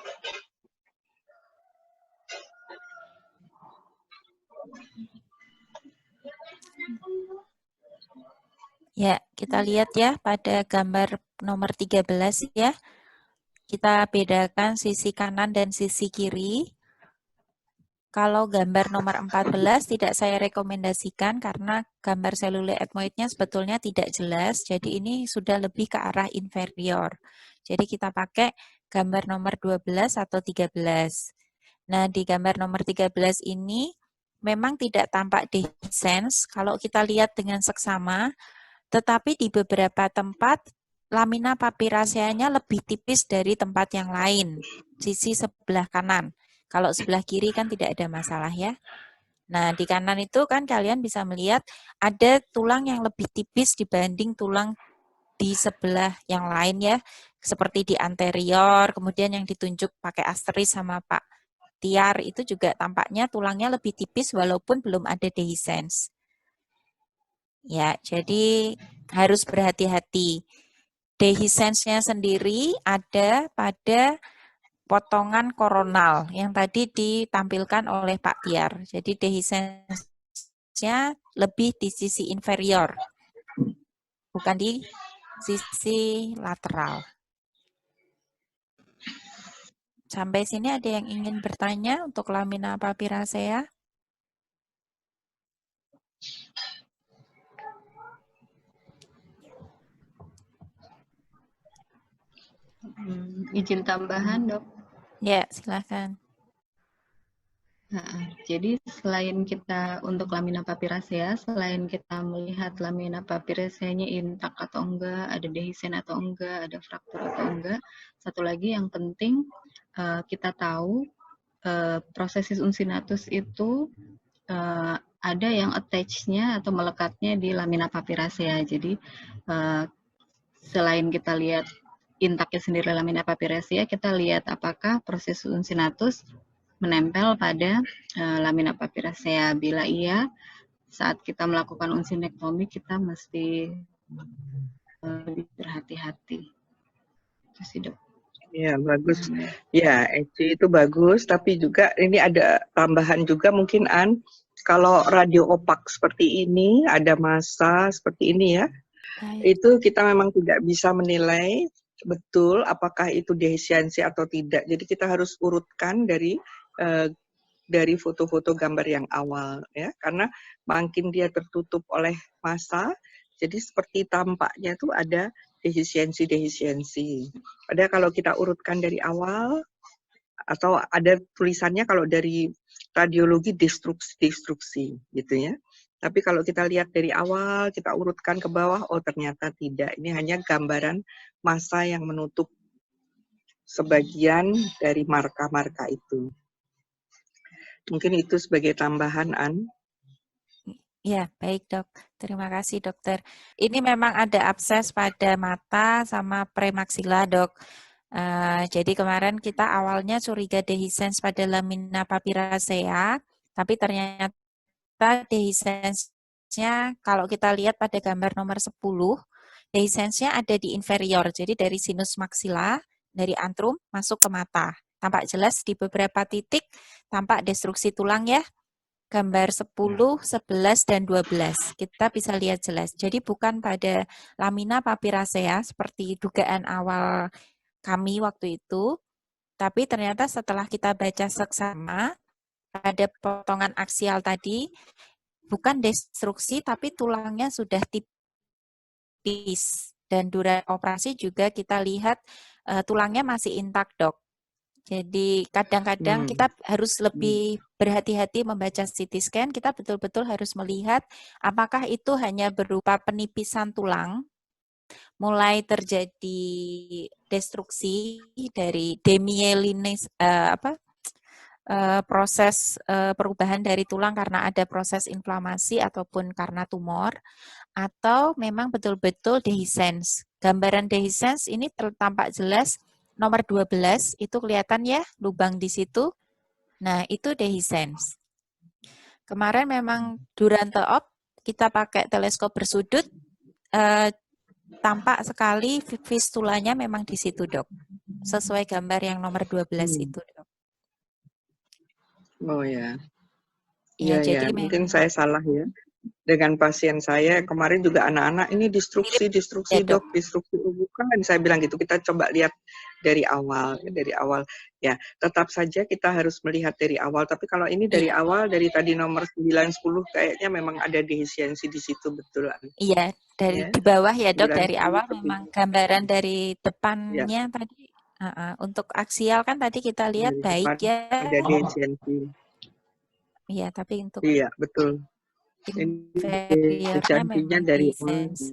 S2: Ya, kita lihat ya pada gambar nomor 13 ya. Kita bedakan sisi kanan dan sisi kiri. Kalau gambar nomor 14 tidak saya rekomendasikan karena gambar selule etmoidnya sebetulnya tidak jelas. Jadi ini sudah lebih ke arah inferior. Jadi kita pakai gambar nomor 12 atau 13. Nah, di gambar nomor 13 ini memang tidak tampak dehiscence kalau kita lihat dengan seksama, tetapi di beberapa tempat lamina papiraceanya lebih tipis dari tempat yang lain, sisi sebelah kanan. Kalau sebelah kiri kan tidak ada masalah ya. Nah, di kanan itu kan kalian bisa melihat ada tulang yang lebih tipis dibanding tulang di sebelah yang lain ya. Seperti di anterior, kemudian yang ditunjuk pakai asteris sama Pak Tiar itu juga tampaknya tulangnya lebih tipis walaupun belum ada dehiscence. Ya, jadi harus berhati-hati. Dehiscence-nya sendiri ada pada potongan koronal yang tadi ditampilkan oleh Pak Tiar. Jadi dehiscence-nya lebih di sisi inferior, bukan di sisi lateral. Sampai sini ada yang ingin bertanya untuk lamina papiracea?
S5: Izin tambahan, Dok.
S2: Ya, silakan.
S5: Jadi selain kita untuk lamina papiracea, selain kita melihat lamina papiraceanya intak atau enggak, ada dehiscence atau enggak, ada fraktur atau enggak, satu lagi yang penting kita tahu prosesis uncinatus itu ada yang attach-nya atau melekatnya di lamina papiracea. Jadi selain kita lihat intaknya sendiri lamina papiracea, kita lihat apakah proses uncinatus menempel pada lamina papiracea. Bila iya, saat kita melakukan uncinectomy kita mesti lebih berhati-hati. Itu sih, Dok.
S3: Ya, bagus. Ya, EC itu bagus, tapi juga ini ada tambahan juga mungkin kalau radio opak seperti ini, ada massa seperti ini ya, itu kita memang tidak bisa menilai betul apakah itu dehiscensi atau tidak. Jadi kita harus urutkan dari foto-foto gambar yang awal ya, karena makin dia tertutup oleh massa, jadi seperti tampaknya itu ada dehiscensi. Padahal kalau kita urutkan dari awal atau ada tulisannya kalau dari radiologi destruksi gitu ya. Tapi kalau kita lihat dari awal, kita urutkan ke bawah, oh ternyata tidak. Ini hanya gambaran massa yang menutup sebagian dari marka-marka itu. Mungkin itu sebagai tambahan, An.
S2: Ya, baik dok. Terima kasih dokter. Ini memang ada abses pada mata sama premaksila dok. Jadi kemarin kita awalnya curiga dehiscence pada lamina papiracea, tapi ternyata dehiscence-nya kalau kita lihat pada gambar nomor 10, dehiscence-nya ada di inferior, jadi dari sinus maksila, dari antrum masuk ke mata. Tampak jelas di beberapa titik, tampak destruksi tulang ya. Gambar 10, 11, dan 12. Kita bisa lihat jelas. Jadi bukan pada lamina papiracea seperti dugaan awal kami waktu itu, tapi ternyata setelah kita baca seksama, pada potongan aksial tadi, bukan destruksi, tapi tulangnya sudah tipis. Dan durasi operasi juga kita lihat tulangnya masih intak, dok. Jadi kadang-kadang kita harus lebih berhati-hati membaca CT scan, kita betul-betul harus melihat apakah itu hanya berupa penipisan tulang, mulai terjadi destruksi dari demyelinasis, proses perubahan dari tulang karena ada proses inflamasi ataupun karena tumor, atau memang betul-betul dehiscence. Gambaran dehiscence ini tampak jelas. Nomor 12 itu kelihatan ya, lubang di situ. Nah, itu dehiscence. Kemarin memang durante op, kita pakai teleskop bersudut, tampak sekali fistulanya memang di situ, dok. Sesuai gambar yang nomor 12 itu, dok.
S3: Oh ya.
S2: Ya,
S3: Iya,
S2: jadi
S3: mungkin saya salah ya. Dengan pasien saya kemarin juga anak-anak ini destruksi
S2: ya,
S3: dok, destruksi bukan, saya bilang gitu, kita coba lihat dari awal ya, tetap saja kita harus melihat dari awal, tapi kalau ini dari awal, dari tadi nomor 9-10 kayaknya memang ada dehiscensi di situ, betul.
S2: Iya, dari di bawah ya dok, dari awal memang gambaran dari depannya tadi, untuk aksial kan tadi kita lihat baik ya.
S3: Ada dehiscensi.
S2: Iya, tapi untuk
S3: betul.
S2: inferiornya memang
S3: dari
S2: dehiscence.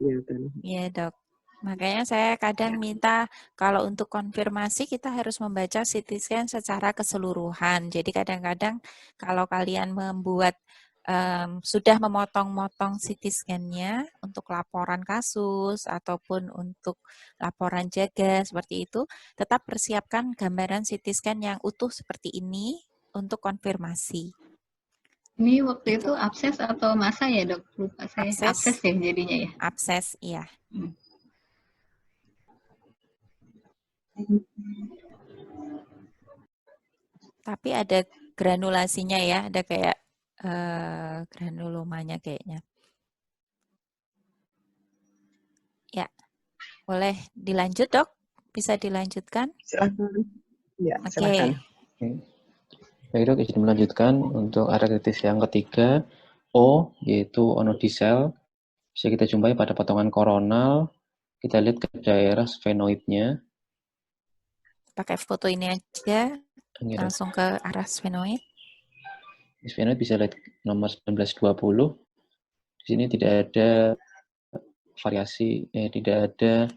S2: Iya dok. Makanya saya kadang minta kalau untuk konfirmasi kita harus membaca CT scan secara keseluruhan. Jadi kadang-kadang kalau kalian membuat sudah memotong-motong CT scan-nya untuk laporan kasus ataupun untuk laporan jaga seperti itu, tetap persiapkan gambaran CT scan yang utuh seperti ini untuk konfirmasi.
S5: Ini waktu itu abses atau massa ya dok? Lupa saya. Abses ya jadinya ya?
S2: Abses, iya. Tapi ada granulasinya ya, ada kayak granulomanya kayaknya. Ya, boleh dilanjut dok? Bisa dilanjutkan?
S3: Silakan. Ya,
S2: silakan.
S1: Baik dok, izin melanjutkan untuk area kritis yang ketiga, O, yaitu onodisel. Bisa kita jumpai pada potongan koronal. Kita lihat ke daerah sphenoidnya.
S2: Pakai foto ini aja, langsung ke arah sphenoid.
S1: Sphenoid bisa lihat nomor 1920. Di sini tidak ada variasi, tidak ada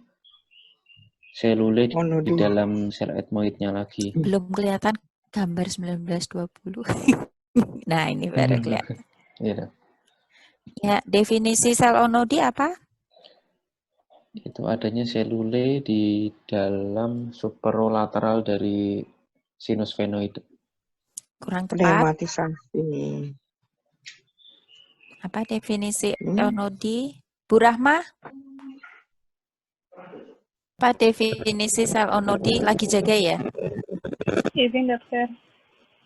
S1: selule di dalam sel etmoidnya lagi.
S2: Belum kelihatan gambar 1920. Nah, ini baru kelihatan. Ya, definisi sel onodi apa?
S1: Itu adanya selule di dalam superolateral dari sinus sphenoid.
S2: Kurang tepat.
S3: Pneumatisasi.
S2: Apa definisi onodi? Bu Rahma? Apa definisi sel onodi? Lagi jaga ya?
S6: Izin dokter.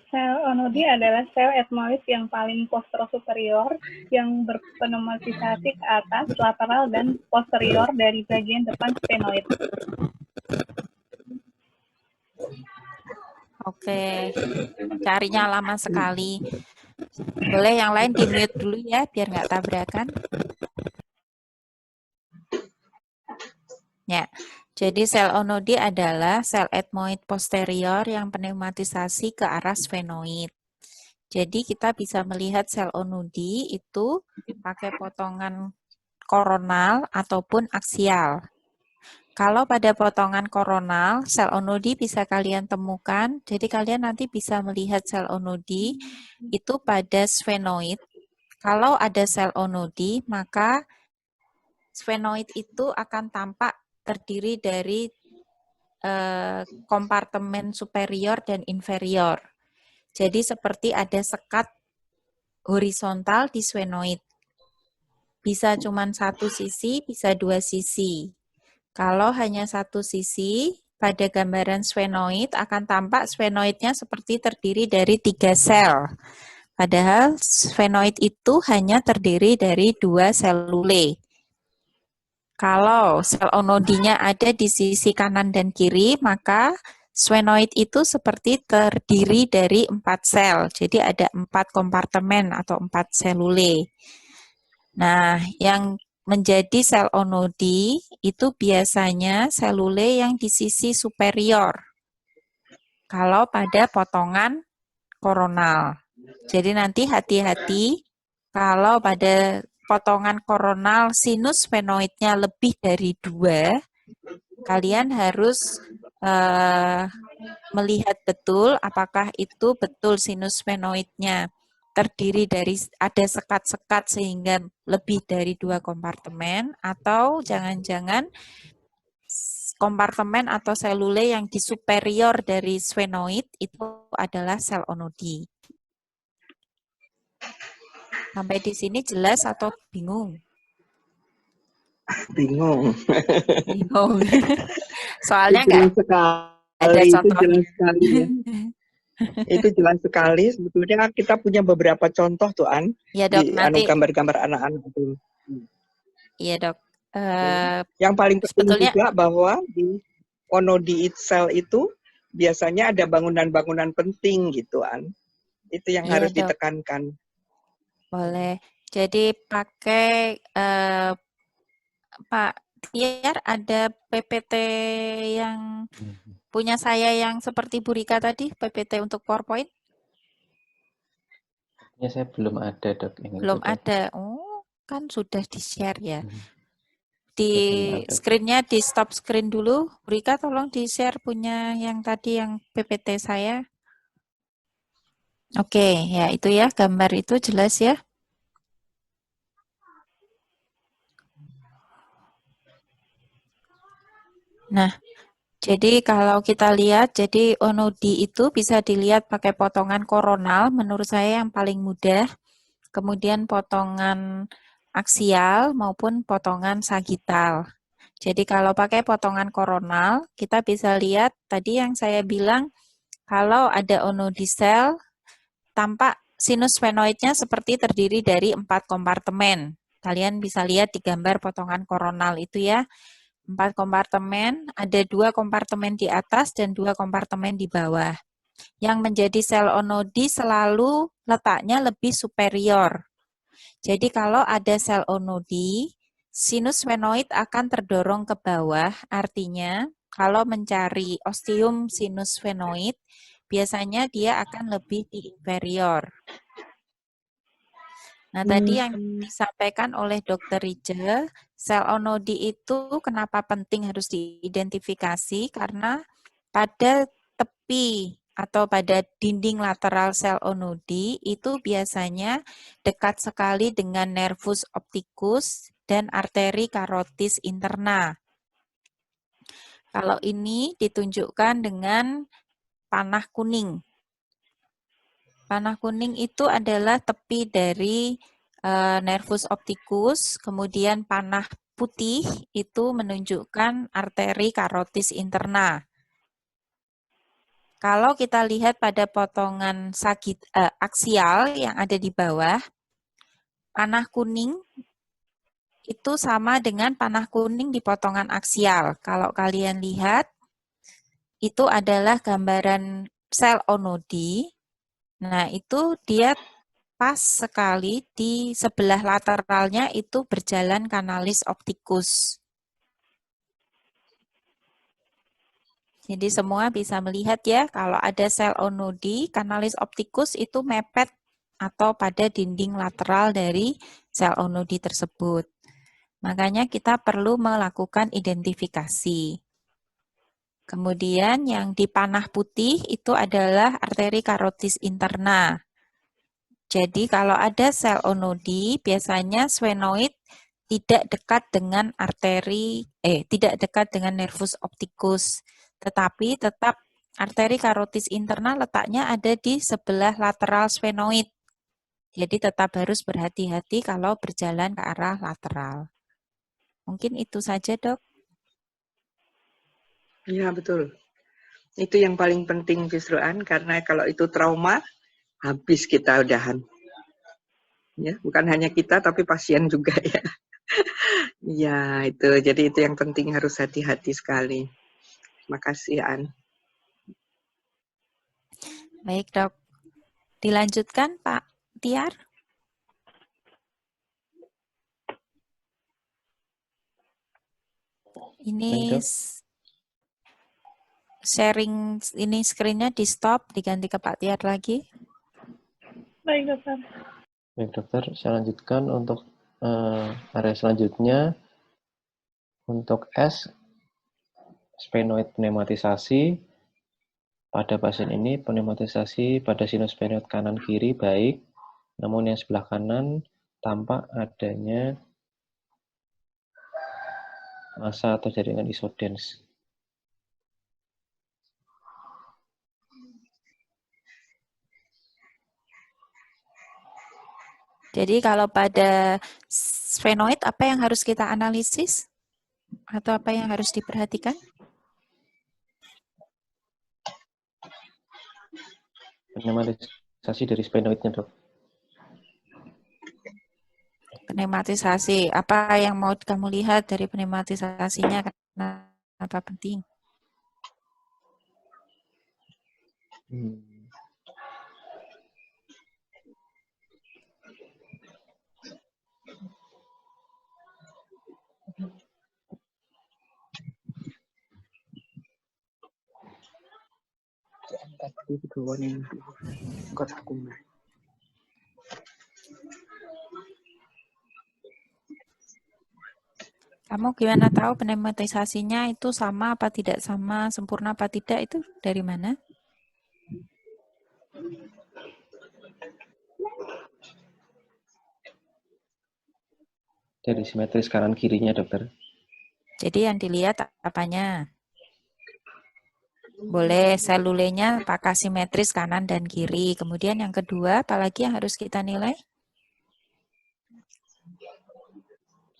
S6: Sel onodi adalah sel etmoid yang paling posterosuperior yang berpneumatisasi ke atas, lateral, dan posterior dari bagian depan sphenoid.
S2: Oke, carinya lama sekali. Boleh yang lain di-mute dulu ya, biar nggak tabrakan. Ya, jadi sel onodi adalah sel etmoid posterior yang pneumatisasi ke arah sphenoid. Jadi kita bisa melihat sel onodi itu pakai potongan koronal ataupun aksial. Kalau pada potongan koronal, sel onodi bisa kalian temukan. Jadi kalian nanti bisa melihat sel onodi itu pada sphenoid. Kalau ada sel onodi, maka sphenoid itu akan tampak terdiri dari kompartemen superior dan inferior. Jadi seperti ada sekat horizontal di sphenoid. Bisa cuma satu sisi, bisa dua sisi. Kalau hanya satu sisi, pada gambaran sphenoid akan tampak sphenoidnya seperti terdiri dari 3 sel. Padahal sphenoid itu hanya terdiri dari 2 selule. Kalau sel onodinya ada di sisi kanan dan kiri, maka sphenoid itu seperti terdiri dari 4 sel. Jadi ada 4 kompartemen atau 4 selule. Nah, yang menjadi sel onodi itu biasanya selule yang di sisi superior. Kalau pada potongan koronal. Jadi nanti hati-hati kalau pada potongan koronal sinus sphenoidnya lebih dari 2, kalian harus melihat betul apakah itu betul sinus sphenoidnya terdiri dari ada sekat-sekat sehingga lebih dari 2 kompartemen, atau jangan-jangan kompartemen atau selule yang di superior dari sphenoid itu adalah sel onodi. Sampai di sini jelas atau bingung?
S3: Bingung.
S2: Bingung. Soalnya
S3: Jelas
S2: nggak ada
S3: sekali, itu
S2: contohnya.
S3: jelas sekali ya. Itu jelas sekali. Sebetulnya kita punya beberapa contoh tuh, An,
S2: Ya dok,
S3: di
S2: nanti.
S3: gambar-gambar anak-anak itu.
S2: Iya dok.
S3: Yang paling penting
S2: Sebetulnya
S3: juga bahwa di onodi cell itu biasanya ada bangunan-bangunan penting gitu, An. Itu yang
S2: iya
S3: harus
S2: dok,
S3: ditekankan.
S2: boleh. Jadi pakai Pak Tiar, ada PPT yang punya saya yang seperti Bu Rika tadi, PPT untuk PowerPoint?
S1: Ya, saya belum ada, Dok. Yang
S2: Belum
S1: itu, Dok.
S2: ada. Oh, kan sudah di-share ya.
S1: Saya belum
S2: Di
S1: ada.
S2: screen-nya di stop screen dulu. Bu Rika tolong di-share punya yang tadi yang PPT saya. Oke, ya itu ya, gambar itu jelas ya. Nah, jadi kalau kita lihat, jadi onodi itu bisa dilihat pakai potongan koronal, menurut saya yang paling mudah. Kemudian potongan aksial maupun potongan sagital. Jadi kalau pakai potongan koronal, kita bisa lihat tadi yang saya bilang, kalau ada onodi sel, tampak sinus sphenoidnya seperti terdiri dari 4 kompartemen. Kalian bisa lihat di gambar potongan koronal itu ya. 4 kompartemen, ada 2 kompartemen di atas dan 2 kompartemen di bawah. Yang menjadi sel onodi selalu letaknya lebih superior. Jadi kalau ada sel onodi, sinus sphenoid akan terdorong ke bawah, artinya kalau mencari ostium sinus sphenoid, biasanya dia akan lebih di inferior. Nah, tadi yang disampaikan oleh Dr. Rice, sel onodi itu kenapa penting harus diidentifikasi? Karena pada tepi atau pada dinding lateral sel onodi itu biasanya dekat sekali dengan nervus opticus dan arteri karotis interna. Kalau ini ditunjukkan dengan panah kuning. Panah kuning itu adalah tepi dari nervus opticus, kemudian panah putih itu menunjukkan arteri karotis interna. Kalau kita lihat pada potongan aksial yang ada di bawah, panah kuning itu sama dengan panah kuning di potongan aksial. Kalau kalian lihat, itu adalah gambaran sel onodi. Nah, itu dia pas sekali di sebelah lateralnya itu berjalan kanalis opticus. Jadi semua bisa melihat ya, kalau ada sel onodi, kanalis opticus itu mepet atau pada dinding lateral dari sel onodi tersebut. Makanya kita perlu melakukan identifikasi. Kemudian yang di panah putih itu adalah arteri karotis interna. Jadi kalau ada sel onodi, biasanya sphenoid tidak dekat dengan tidak dekat dengan nervus opticus, tetapi tetap arteri karotis interna letaknya ada di sebelah lateral sphenoid. Jadi tetap harus berhati-hati kalau berjalan ke arah lateral. Mungkin itu saja, Dok.
S3: Iya, betul. Itu yang paling penting justru, An, karena kalau itu trauma, habis kita udahan. Ya, bukan hanya kita, tapi pasien juga ya. Iya, itu. Jadi itu yang penting, harus hati-hati sekali. Makasih, An.
S2: Baik, Dok. Dilanjutkan, Pak Tiar. Ini sharing ini screen-nya di stop, diganti ke Pak Tiar lagi.
S6: Baik, dokter.
S1: Baik, dokter. Saya lanjutkan untuk area selanjutnya. Untuk S, sphenoid pneumatisasi. Pada pasien ini, pneumatisasi pada sinus sphenoid kanan kiri baik, namun yang sebelah kanan tampak adanya massa atau jaringan isodens.
S2: Jadi kalau pada sphenoid, apa yang harus kita analisis? Atau apa yang harus diperhatikan?
S1: Pneumatisasi dari sphenoidnya, Dok.
S2: Pneumatisasi, apa yang mau kamu lihat dari pneumatisasinya? Kenapa penting? Kamu gimana tahu pneumatisasinya itu sama apa tidak sama, sempurna apa tidak, itu dari mana?
S1: Dari simetris kanan kirinya, dokter.
S2: Jadi yang dilihat apanya? Boleh selulenya apakah simetris kanan dan kiri. Kemudian yang kedua, apalagi yang harus kita nilai?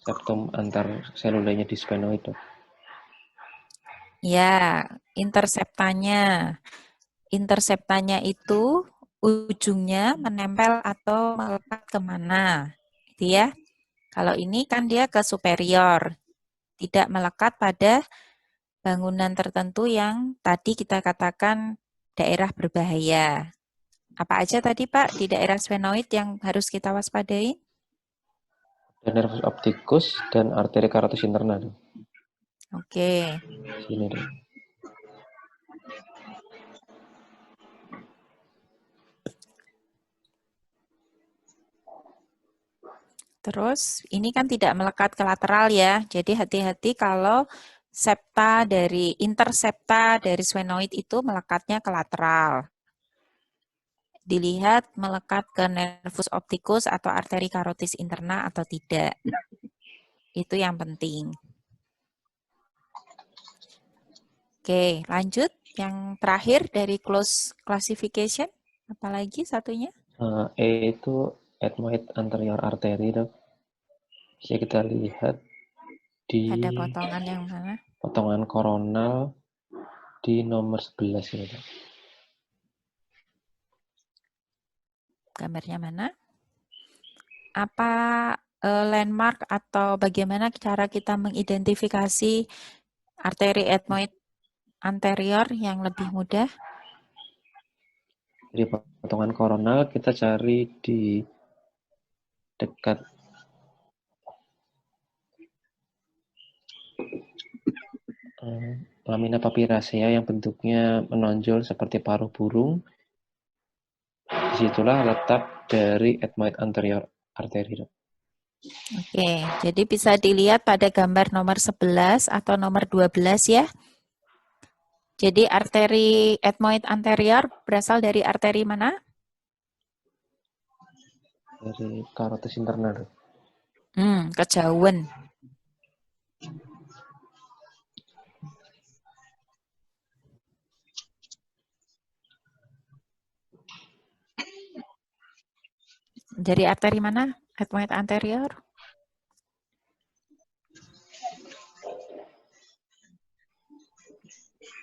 S1: Septum antar selulenya di sphenoid, Dok.
S2: Ya, interseptanya. Interseptanya itu ujungnya menempel atau melekat kemana, gitu ya. Kalau ini kan dia ke superior, tidak melekat pada bangunan tertentu yang tadi kita katakan daerah berbahaya. Apa aja tadi Pak di daerah sphenoid yang harus kita waspadai?
S1: Dan nervus opticus dan arteri karotis interna, Dok.
S2: Oke.
S1: Sini, Dok.
S2: Terus ini kan tidak melekat ke lateral ya, jadi hati-hati kalau intersepta dari sphenoid itu melekatnya ke lateral. Dilihat melekat ke nervus opticus atau arteri karotis interna atau tidak. Itu yang penting. Oke, lanjut. Yang terakhir dari close classification, apalagi satunya?
S1: E itu ethmoid anterior artery, Dok. Bisa kita lihat di
S2: Ada potongan yang mana?
S1: potongan koronal di nomor 11 ini, Dok.
S2: Gambarnya mana? Apa landmark atau bagaimana cara kita mengidentifikasi arteri ethmoid anterior yang lebih mudah?
S1: Di potongan koronal kita cari di dekat lamina papiracea yang bentuknya menonjol seperti paruh burung. Disitulah letak dari ethmoid anterior arteri, Dok.
S2: Oke, jadi bisa dilihat pada gambar nomor 11 atau nomor 12 ya. Jadi arteri ethmoid anterior berasal dari arteri mana?
S1: Dari karotis internal, Dok.
S2: Kejauhan. Dari arteri mana? Ethmoid anterior?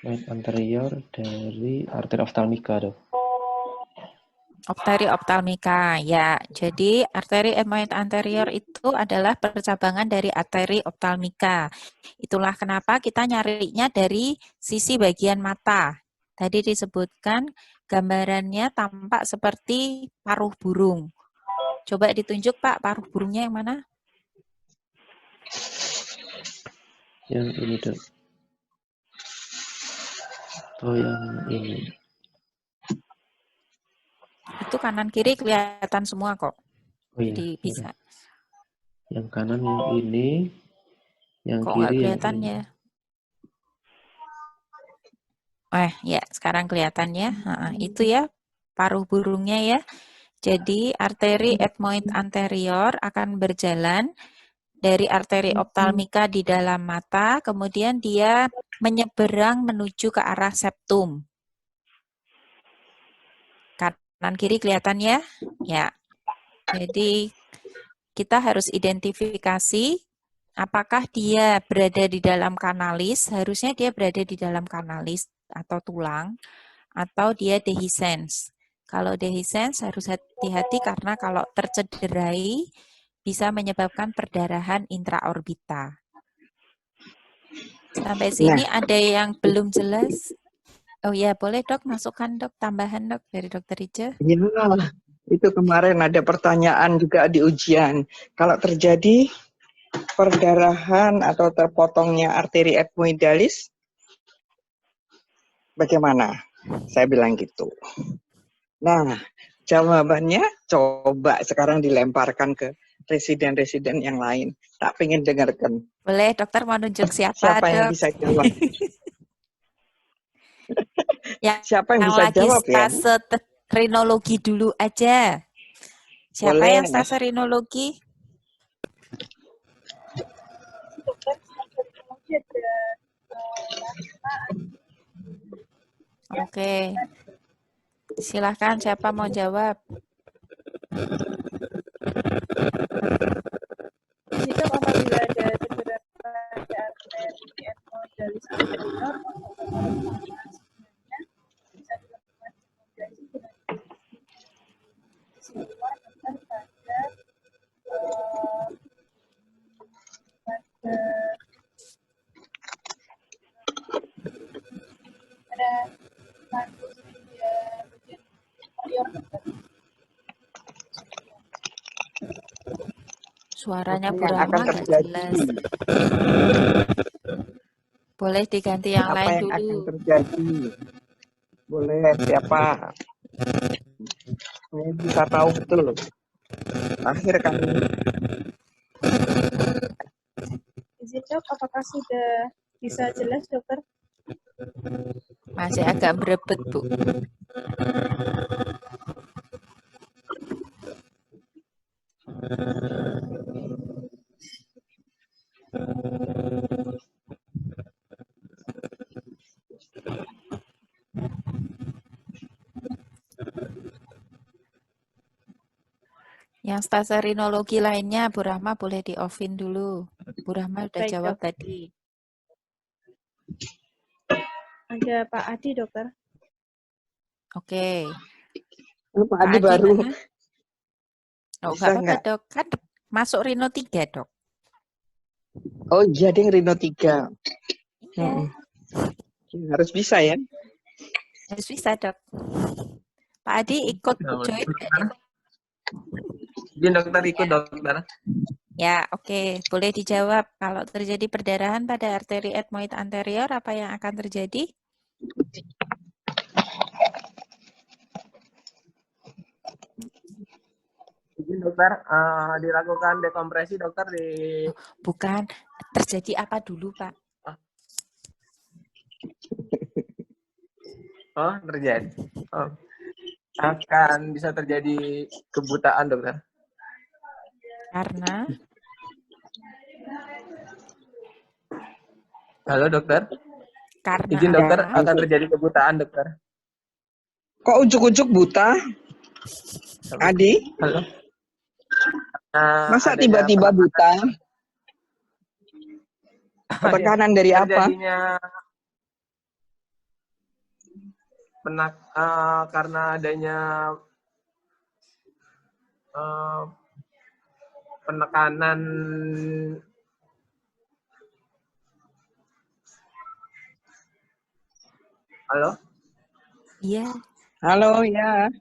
S1: Ethmoid anterior dari arteri oftalmika, Dok.
S2: Arteri oftalmika, ya. Jadi arteri ethmoid anterior itu adalah percabangan dari arteri oftalmika. Itulah kenapa kita nyarinya dari sisi bagian mata. Tadi disebutkan gambarannya tampak seperti paruh burung. Coba ditunjuk, Pak, paruh burungnya yang mana?
S1: Yang ini, Dok. Oh, yang ini.
S2: Itu kanan kiri kelihatan semua kok.
S1: Oh iya,
S2: Jadi bisa.
S1: yang kanan yang ini, yang
S2: Kok nggak
S1: kiri yang
S2: kelihatan
S1: ini.
S2: ya? Ya, sekarang kelihatan ya. Itu ya paruh burungnya ya. Jadi arteri ethmoid anterior akan berjalan dari arteri oftalmika di dalam mata, kemudian dia menyeberang menuju ke arah septum. Kanan kiri kelihatan ya? Ya. Jadi kita harus identifikasi apakah dia berada di dalam kanalis, harusnya dia berada di dalam kanalis atau tulang, atau dia dehiscens. Kalau dehiscens harus hati-hati karena kalau tercederai bisa menyebabkan perdarahan intraorbita. Sampai sini ada yang belum jelas? Oh ya, boleh Dok, masukkan Dok, tambahan Dok dari Dokter Ica.
S3: Ya, itu kemarin ada pertanyaan juga di ujian. Kalau terjadi perdarahan atau terpotongnya arteri ethmoidalis, bagaimana? Saya bilang gitu. Nah, jawabannya coba sekarang dilemparkan ke residen-residen yang lain. Tak pengen dengarkan.
S2: Boleh, dokter mau nunjuk siapa,
S3: Siapa yang
S2: Dok?
S3: bisa jawab? Siapa yang
S2: Yang
S3: bisa
S2: lagi
S3: jawab ya?
S2: stase rinologi dulu aja. Siapa
S3: Boleh.
S2: yang stase rinologi? Oke. Silahkan, siapa mau jawab?
S6: Jika apabila ada cedera pada arteri ethmoidalis anterior, bisa dilakukan imunisasi dengan kesimpulan pada
S2: Suaranya Bu
S3: Yang akan
S2: Rahma nggak
S3: terjadi.
S2: jelas. Boleh diganti yang
S3: Apa
S2: lain
S3: yang
S2: dulu.
S3: akan terjadi? Boleh, siapa? Saya bisa tahu betul. Akhir kami.
S6: izin dok, apakah sudah bisa jelas dokter?
S2: Masih agak berebet, Bu. Yang stase rinologi lainnya, Bu Rahma boleh di-off-in dulu. Bu Rahma udah
S6: Baik,
S2: jawab
S6: Dok.
S2: tadi.
S6: Ada Pak Adi dokter.
S2: Oke.
S3: Pak Adi baru.
S2: Mana? Oh,
S3: Bisa
S2: nggak apa-apa,
S3: nggak?
S2: Dok. Kan masuk Rino 3, Dok.
S3: Oh iya, dia Rino 3.
S2: Iya.
S3: Harus bisa ya?
S2: Harus bisa, Dok. Pak Adi ikut join nggak, Dok?
S9: Izin dokter, ikut dokter.
S2: Ya, oke. Boleh dijawab. Kalau terjadi perdarahan pada arteri ethmoid anterior, apa yang akan terjadi?
S9: Dokter, dilakukan dekompresi dokter di...
S2: Bukan, terjadi apa dulu, Pak?
S9: Oh, terjadi. Oh. Akan bisa terjadi kebutaan dokter.
S2: Karena?
S9: Halo dokter.
S2: Karena
S9: Izin dokter,
S2: apa?
S9: akan terjadi kebutaan dokter.
S3: Kok ujuk-ujuk buta? Adi?
S9: Halo.
S3: Masa
S9: Adanya
S3: tiba-tiba buta? Penekanan dari apa?
S9: terjadinya karena adanya penekanan. Halo?
S2: Iya.
S3: Halo, ya.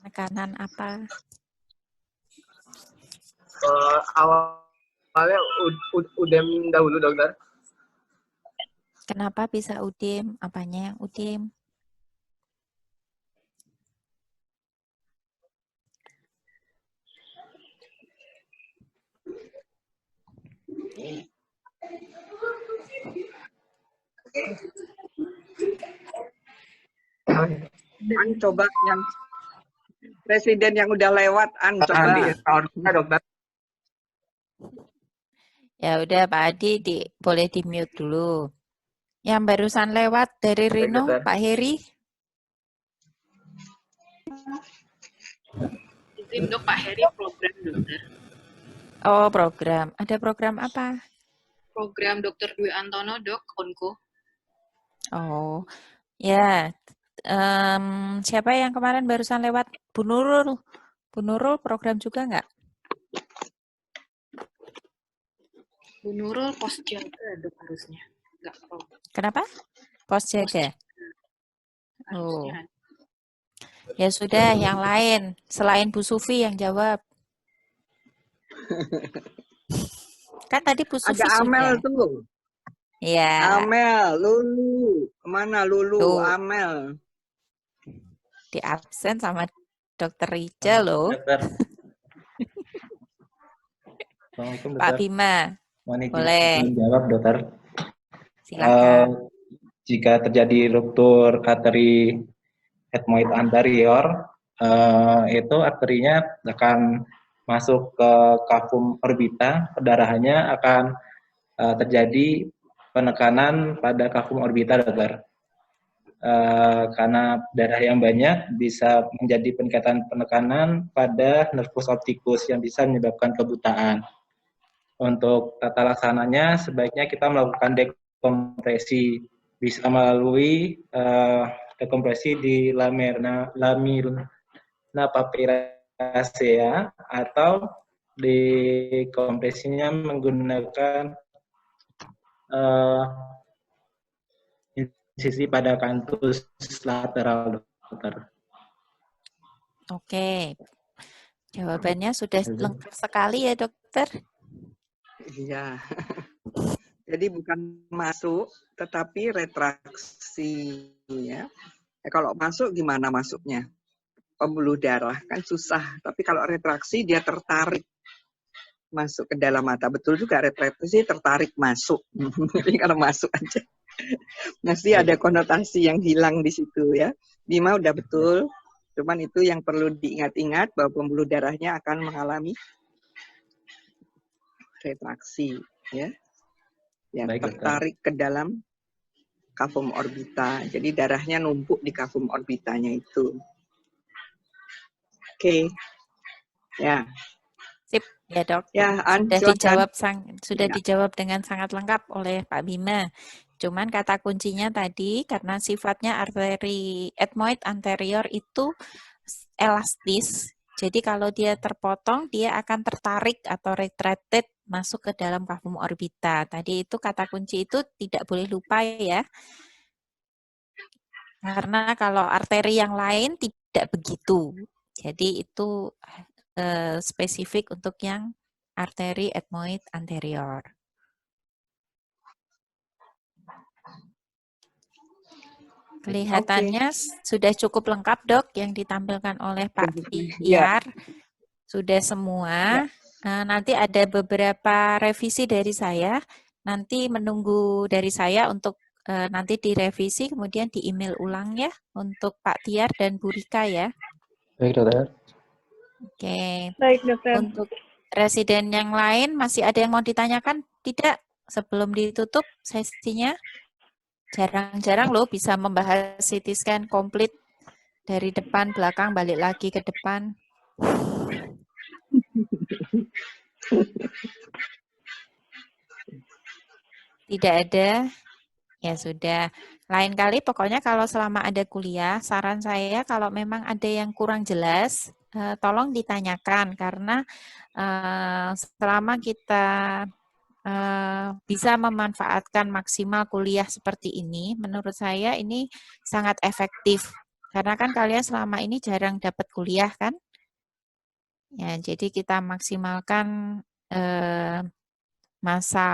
S2: Tekanan apa?
S9: Awalnya udem dahulu dokter.
S2: Kenapa bisa udem? Apanya yang udem?
S3: Coba yang presiden yang udah lewat, coba.
S9: Dokter.
S2: Ya udah Pak Adi boleh di mute dulu. Yang barusan lewat dari Rino,
S9: dokter.
S2: Pak Heri.
S7: Izin dok, Pak Heri program dokter.
S2: Oh program, ada program apa?
S7: Program Dr. Dwi Antono dok, Onko.
S2: Oh ya, siapa yang kemarin barusan lewat? Bu Nurul. Bu Nurul program juga nggak?
S7: Bu Nurul pos jaga dok harusnya. Nggak program.
S2: Kenapa? Pos jaga. Oh.
S7: Harusnya.
S2: Ya sudah, yang lain selain Bu Sufi yang jawab. Kan tadi Bu Sufi
S3: ada Amel
S2: sudah.
S3: tuh.
S2: Iya.
S3: Amel, Lulu. Kemana Lulu?
S2: Tuh.
S3: Amel.
S2: Di absen sama Dokter Rica loh.
S10: Dokter. Assalamualaikum dokter.
S2: Pak Bima. Boleh.
S10: Jawab dokter.
S2: Silakan.
S10: Jika terjadi ruptur arteri ethmoid anterior, itu arterinya akan masuk ke kavum orbita, perdarahannya akan terjadi penekanan pada kavum orbita, dokter. Karena darah yang banyak bisa menjadi peningkatan penekanan pada nervus opticus yang bisa menyebabkan kebutaan. Untuk tata laksananya, sebaiknya kita melakukan dekompresi, bisa melalui dekompresi di lamina papiracea atau dekompresinya menggunakan insisi pada kantus lateral, dokter.
S2: Oke. Jawabannya sudah lengkap sekali ya, dokter.
S3: Iya. Jadi bukan masuk, tetapi retraksi. Ya. Kalau masuk gimana masuknya? Pembuluh darah kan susah. Tapi kalau retraksi dia tertarik masuk ke dalam mata. Betul juga retraksi tertarik masuk. Jadi kalau masuk aja. Mesti ada konotasi yang hilang di situ ya. Bima udah betul. Cuman itu yang perlu diingat-ingat bahwa pembuluh darahnya akan mengalami retraksi ya. Yang
S10: Baik,
S3: tertarik ke dalam kavum orbita. Jadi darahnya numpuk di kavum orbitanya itu. Oke. Ya.
S2: Sip, ya dok.
S3: Ya,
S2: Sudah dijawab dengan sangat lengkap oleh Pak Bima. Cuman kata kuncinya tadi karena sifatnya arteri ethmoid anterior itu elastis. Jadi kalau dia terpotong, dia akan tertarik atau retracted masuk ke dalam kavum orbita. Tadi itu kata kunci itu tidak boleh lupa ya. Karena kalau arteri yang lain tidak begitu. Jadi itu spesifik untuk yang arteri ethmoid anterior. Kelihatannya sudah cukup lengkap, Dok, yang ditampilkan oleh Pak
S3: Ya.
S2: Tiar. Sudah semua.
S3: Ya.
S2: Nanti ada beberapa revisi dari saya. Nanti menunggu dari saya untuk nanti direvisi, kemudian di email ulang ya untuk Pak Tiar dan Bu Rika ya.
S1: Baik, Dokter.
S2: Oke.
S6: Baik, Dokter.
S2: Untuk residen yang lain, masih ada yang mau ditanyakan? Tidak? Sebelum ditutup sesinya? Jarang-jarang loh bisa membahas CT scan komplit dari depan, belakang, balik lagi ke depan. Tidak ada? Ya sudah. Lain kali pokoknya kalau selama ada kuliah, saran saya kalau memang ada yang kurang jelas, tolong ditanyakan karena selama kita bisa memanfaatkan maksimal kuliah seperti ini, menurut saya ini sangat efektif. Karena kan kalian selama ini jarang dapat kuliah kan? Ya, jadi kita maksimalkan masa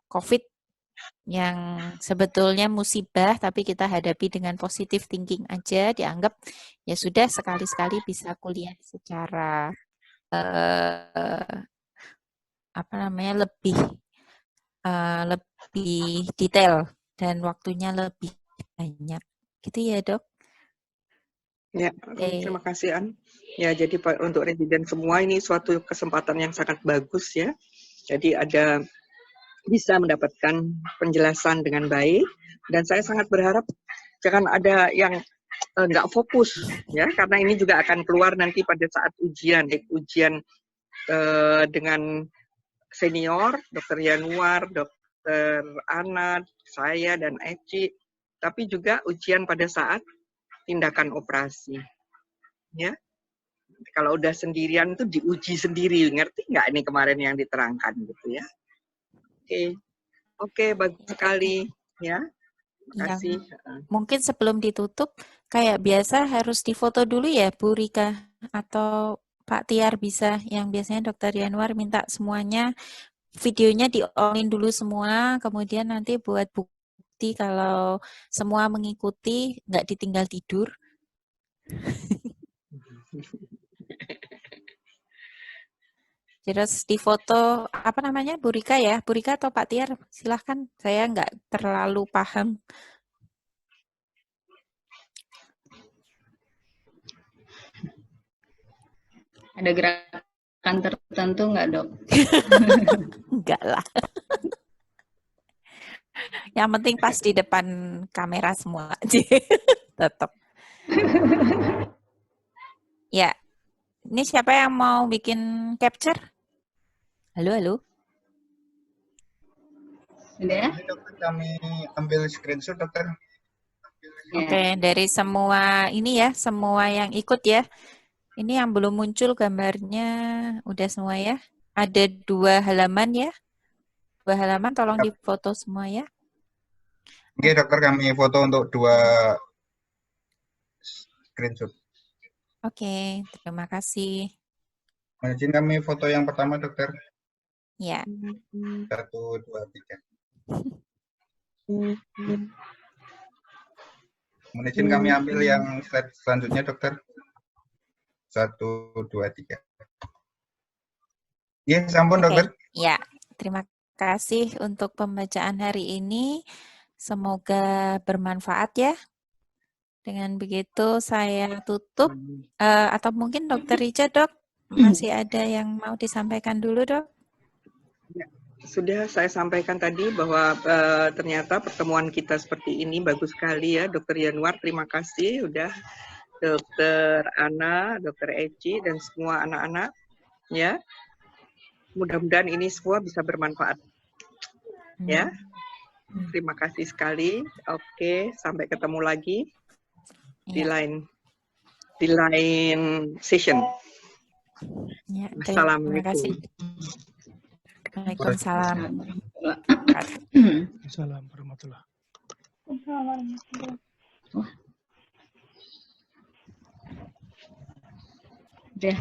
S2: COVID yang sebetulnya musibah, tapi kita hadapi dengan positive thinking aja, dianggap ya sudah sekali-sekali bisa kuliah secara lebih detail dan waktunya lebih banyak. Gitu ya, Dok?
S3: Ya, terima kasih, An. Ya, jadi untuk residen semua ini suatu kesempatan yang sangat bagus ya. Jadi bisa mendapatkan penjelasan dengan baik, dan saya sangat berharap jangan ada yang nggak fokus ya, karena ini juga akan keluar nanti pada saat ujian dengan senior, Dr. Yanuar, Dr. Ana, saya dan Eci, tapi juga ujian pada saat tindakan operasi ya. Kalau udah sendirian itu diuji sendiri, ngerti nggak ini kemarin yang diterangkan gitu ya. Oke, bagus sekali ya. Terima kasih.
S2: Mungkin sebelum ditutup, kayak biasa harus difoto dulu ya, Bu Rika atau Pak Tiar bisa. Yang biasanya Dr. Yanuar minta semuanya videonya di-on dulu semua, kemudian nanti buat bukti kalau semua mengikuti, nggak ditinggal tidur. Terus di foto, apa namanya, Bu Rika ya? Bu Rika atau Pak Tiar? Silahkan, saya nggak terlalu paham.
S5: Ada gerakan tertentu nggak, Dok?
S2: Enggak lah. Yang penting pas di depan kamera semua aja. Tetap. Ya, ini siapa yang mau bikin capture? Halo.
S5: Sudah?
S11: Dokter, kami ambil screenshot, Dokter.
S2: Oke, dari semua ini ya, semua yang ikut ya. Ini yang belum muncul gambarnya, udah semua ya. Ada 2 halaman ya. 2 halaman tolong difoto semua ya.
S11: Oke, Dokter, kami foto untuk 2 screenshot.
S2: Oke, terima kasih.
S11: Izin kami foto yang pertama, Dokter.
S2: Ya.
S11: 1, 2, 3. Izin kami ambil yang slide selanjutnya, Dokter. 1, 2, 3. Ya, sampun, Dokter.
S2: Ya, terima kasih untuk pembacaan hari ini. Semoga bermanfaat ya. Dengan begitu saya tutup. Atau mungkin Dr. Rica, Dok, masih ada yang mau disampaikan dulu, Dok?
S3: Ya, sudah saya sampaikan tadi bahwa ternyata pertemuan kita seperti ini bagus sekali ya, Dr. Yanuar. Terima kasih udah Dr. Ana, Dr. Eci, dan semua anak-anak ya. Mudah-mudahan ini semua bisa bermanfaat ya. Terima kasih sekali. Oke, sampai ketemu lagi di lain session.
S2: Ya,
S3: Assalamualaikum.
S2: Terima kasih. Waalaikumsalam.
S4: Assalamualaikum warahmatullahi
S6: Assalamualaikum.
S5: Udah.